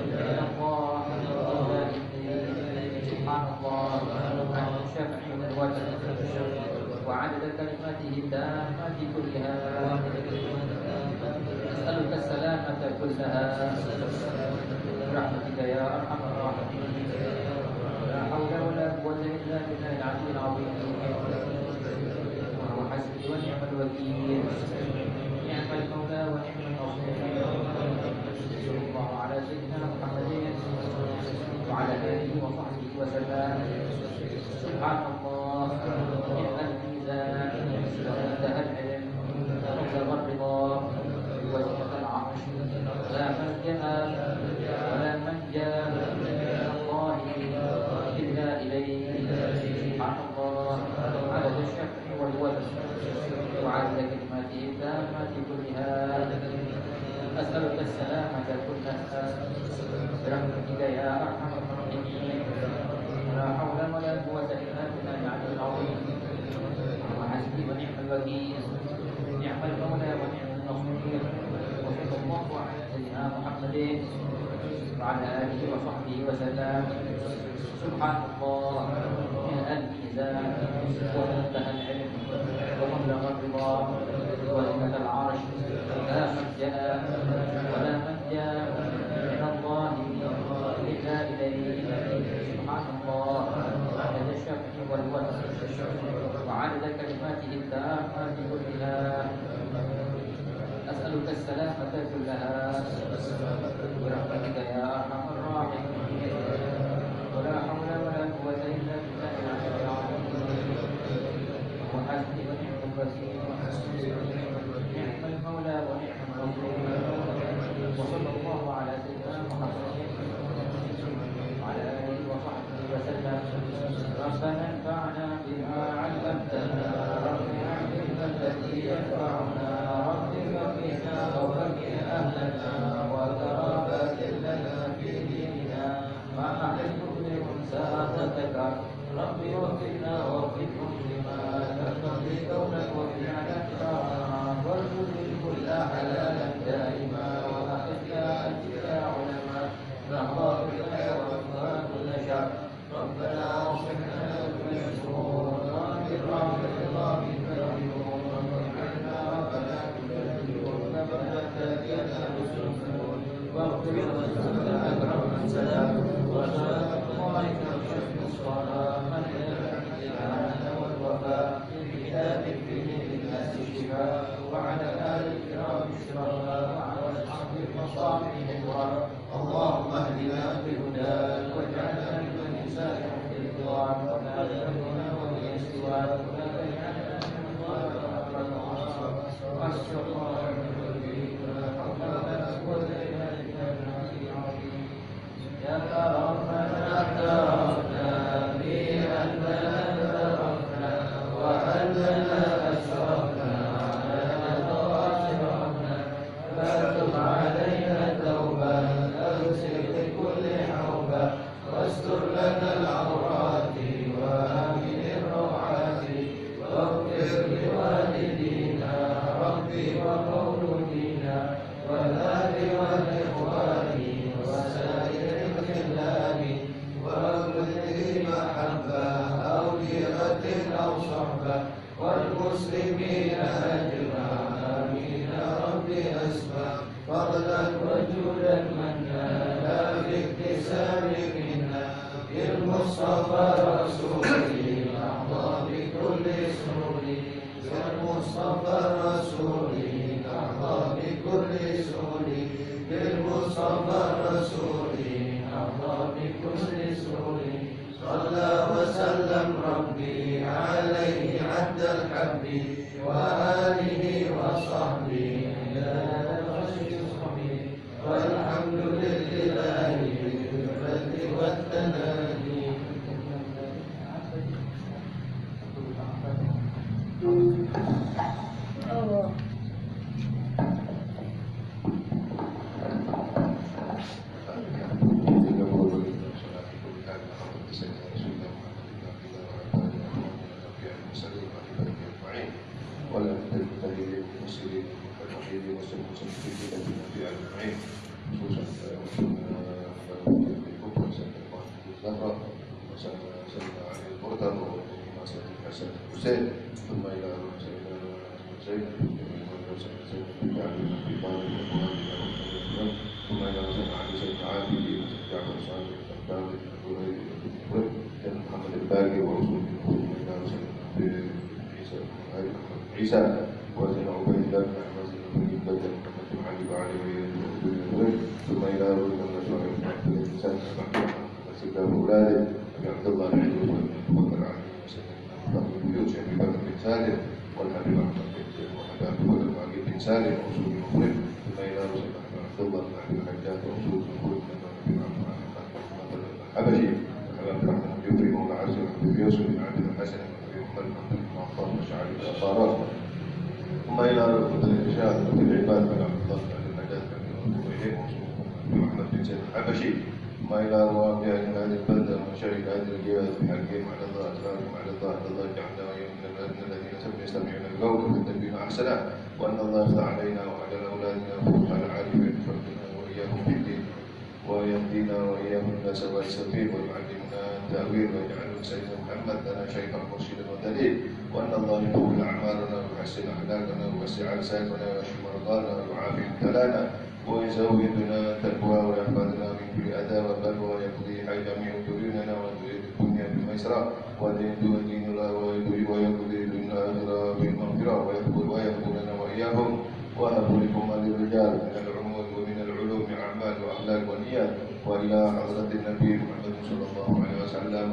من الله إلا إليه سبحان الله عدد الشفع والوتر وعدد كلماته التامات كلها أسألك السلامة كلها برحمتك يا أرحم الراحمين لا حول ولا قوة إلا بالله العلي العظيم وهو حسبي ونعم الوكيل نعم المولى ونعم النصير صلى الله على سيدنا محمد وعلى آله وصحبه وسلم سبحان الله ملء الميزان ومنتهى العلم ومبلغ الرضا وزنة العرش لا ملجأ ولا منجا من الله إلا إليه سبحان الله عدد الشفع والوتر وعدد كلماته التامات كلها أسألك السلامة كلها برحمتك يا أرحم الراحمين ولا حول ولا قوة إلا بالله العلي العظيم وحسبي ونعم الوكيل نعم المولى ونعم النصير وصلى الله على سيدنا محمد وعلى آله وصحبه وسلم سبحان الله ملء الميزان ومنتهى العلم ومبلغ الرضا وزنة العرش لا ملجأ ولا منجا من الله إلا إليه سبحان الله عدد الشفع والوتر وعدد كلماته التامات كلها أسألك السلامة كلها برحمتك يا أرحم الراحمين ولا حول ولا قوة إلا بالله العلي العظيم وحسبي ونعم الوكيل نعم المولى ونعم النصير وصلى الله على سيدنا محمد وعلى آله وصحبه وسلم ربنا انفعنا بما علمتنا رب علمنا الذي ينفعنا رب فقنا وفقه أهلنا وترابط لنا في ديننا ما أحب لهم ساعتك رب وفقنا وفقهم لما تقضي كونا وفعلا وارزق الكل حلالا دائما وأحبنا أنت يا علماء نهضى بنا ورضا كل شر ربنا وصفنا كل شرور بالرحمة الله بالكريم وعنا ربنا كل شرور ربنا تابعنا بالسرور واغفر لنا أكرم من سلام وصلاة الله كرشف الصلاة من الإيمان والوفاء بكتاب فيه للناس الشفاء وعلى آل الكرام الشرفاء وعلى أصحاب المصالح الكرام اللهم اهدنا واستر لنا العورات وآمن الروعات واغفر لوالدينا ربي ومولودينا والآل والإخوان وسائر الخلان وأولي محبة أو ليرة أو صحبة والمسلمين أجمع آمين ربي أسمع فضلا وجودا منا لا باكتساب منا بالمصطفى رسولي نحظى بكل سرور بالمصطفى رسولي نحظى بكل سرور بالمصطفى رسولي نحظى بكل سرور صلى وسلم ربي عليه عد الحب وآله وصحبه والحمد لله بالبذل والتنادي. ولا تنتهي للمسلمين والوحيد والسلم في أجمعين خصوصا بكم سيدنا الزهراء وسيدنا علي المرتضى وسيدنا الحسن الحسين ثم إلى سيدنا زينب سيدنا علي بن أبي طالب ثم إلى سيدنا علي سيدنا عابد وسيدنا جعفر صادق البغدادي سيدنا محمد الباقي ورسول ثم إلى سيدنا عيسى وزن عبيد الله بن أحمد بن بدر محمد بن علي وعلي ثم إلى رسول الله صلى الله عليه وسلم الإنسان وسيدنا أولاده أبي عبد الله العجوز وابن بكر علي وسيدنا بن يوسف بن بكر بن سالم والحبيب أحمد بن بكر وعلي بن سالم ورسول المخرج ثم إلى رسول الله عبد الله بن علي الحجاج ورسول المخرج من الحبشي وعبد الرحمن بن يوسف مولى عز وجل يوسف بن عبد الحسن وشعر الأطارات ثم إلى الإرشاد العباد بن عبد الله بن الحجاج بن محمد بن زيد الحبشي ثم إلى أرواح أهل هذه البلدة ومشايخ هذه الجهات بحقهم على الله أسرارهم على الله أن الله جعلنا وإياهم من الذين يستمعون القول فيتبعون أحسنه وأن الله يفتح علينا وعلى أولادنا وفتح العارفين يفرقنا وإياهم في الدين ويهدينا وإياهم إلى سواء السبيل ويعلمنا التأويل ويجعلنا سيدنا محمد لنا شيخا مرشدا ودليل وأن الله يطول أعمالنا ويحسن أخلاقنا ويوسع أرزاقنا ويشفي مرضانا ويعافي ابتلانا ويزودنا تقوى ويحفظنا من كل أذى وبلوى ويقضي جميع ديوننا ويريد الدنيا بالميسرة والدين الله ويقضي الآخرة بالمغفرة ويغفر لنا وإياهم وهب لكم للرجال من العمر ومن العلوم أعمال وأخلاق ونيات وإلى حضرة النبي محمد صلى الله عليه وسلم.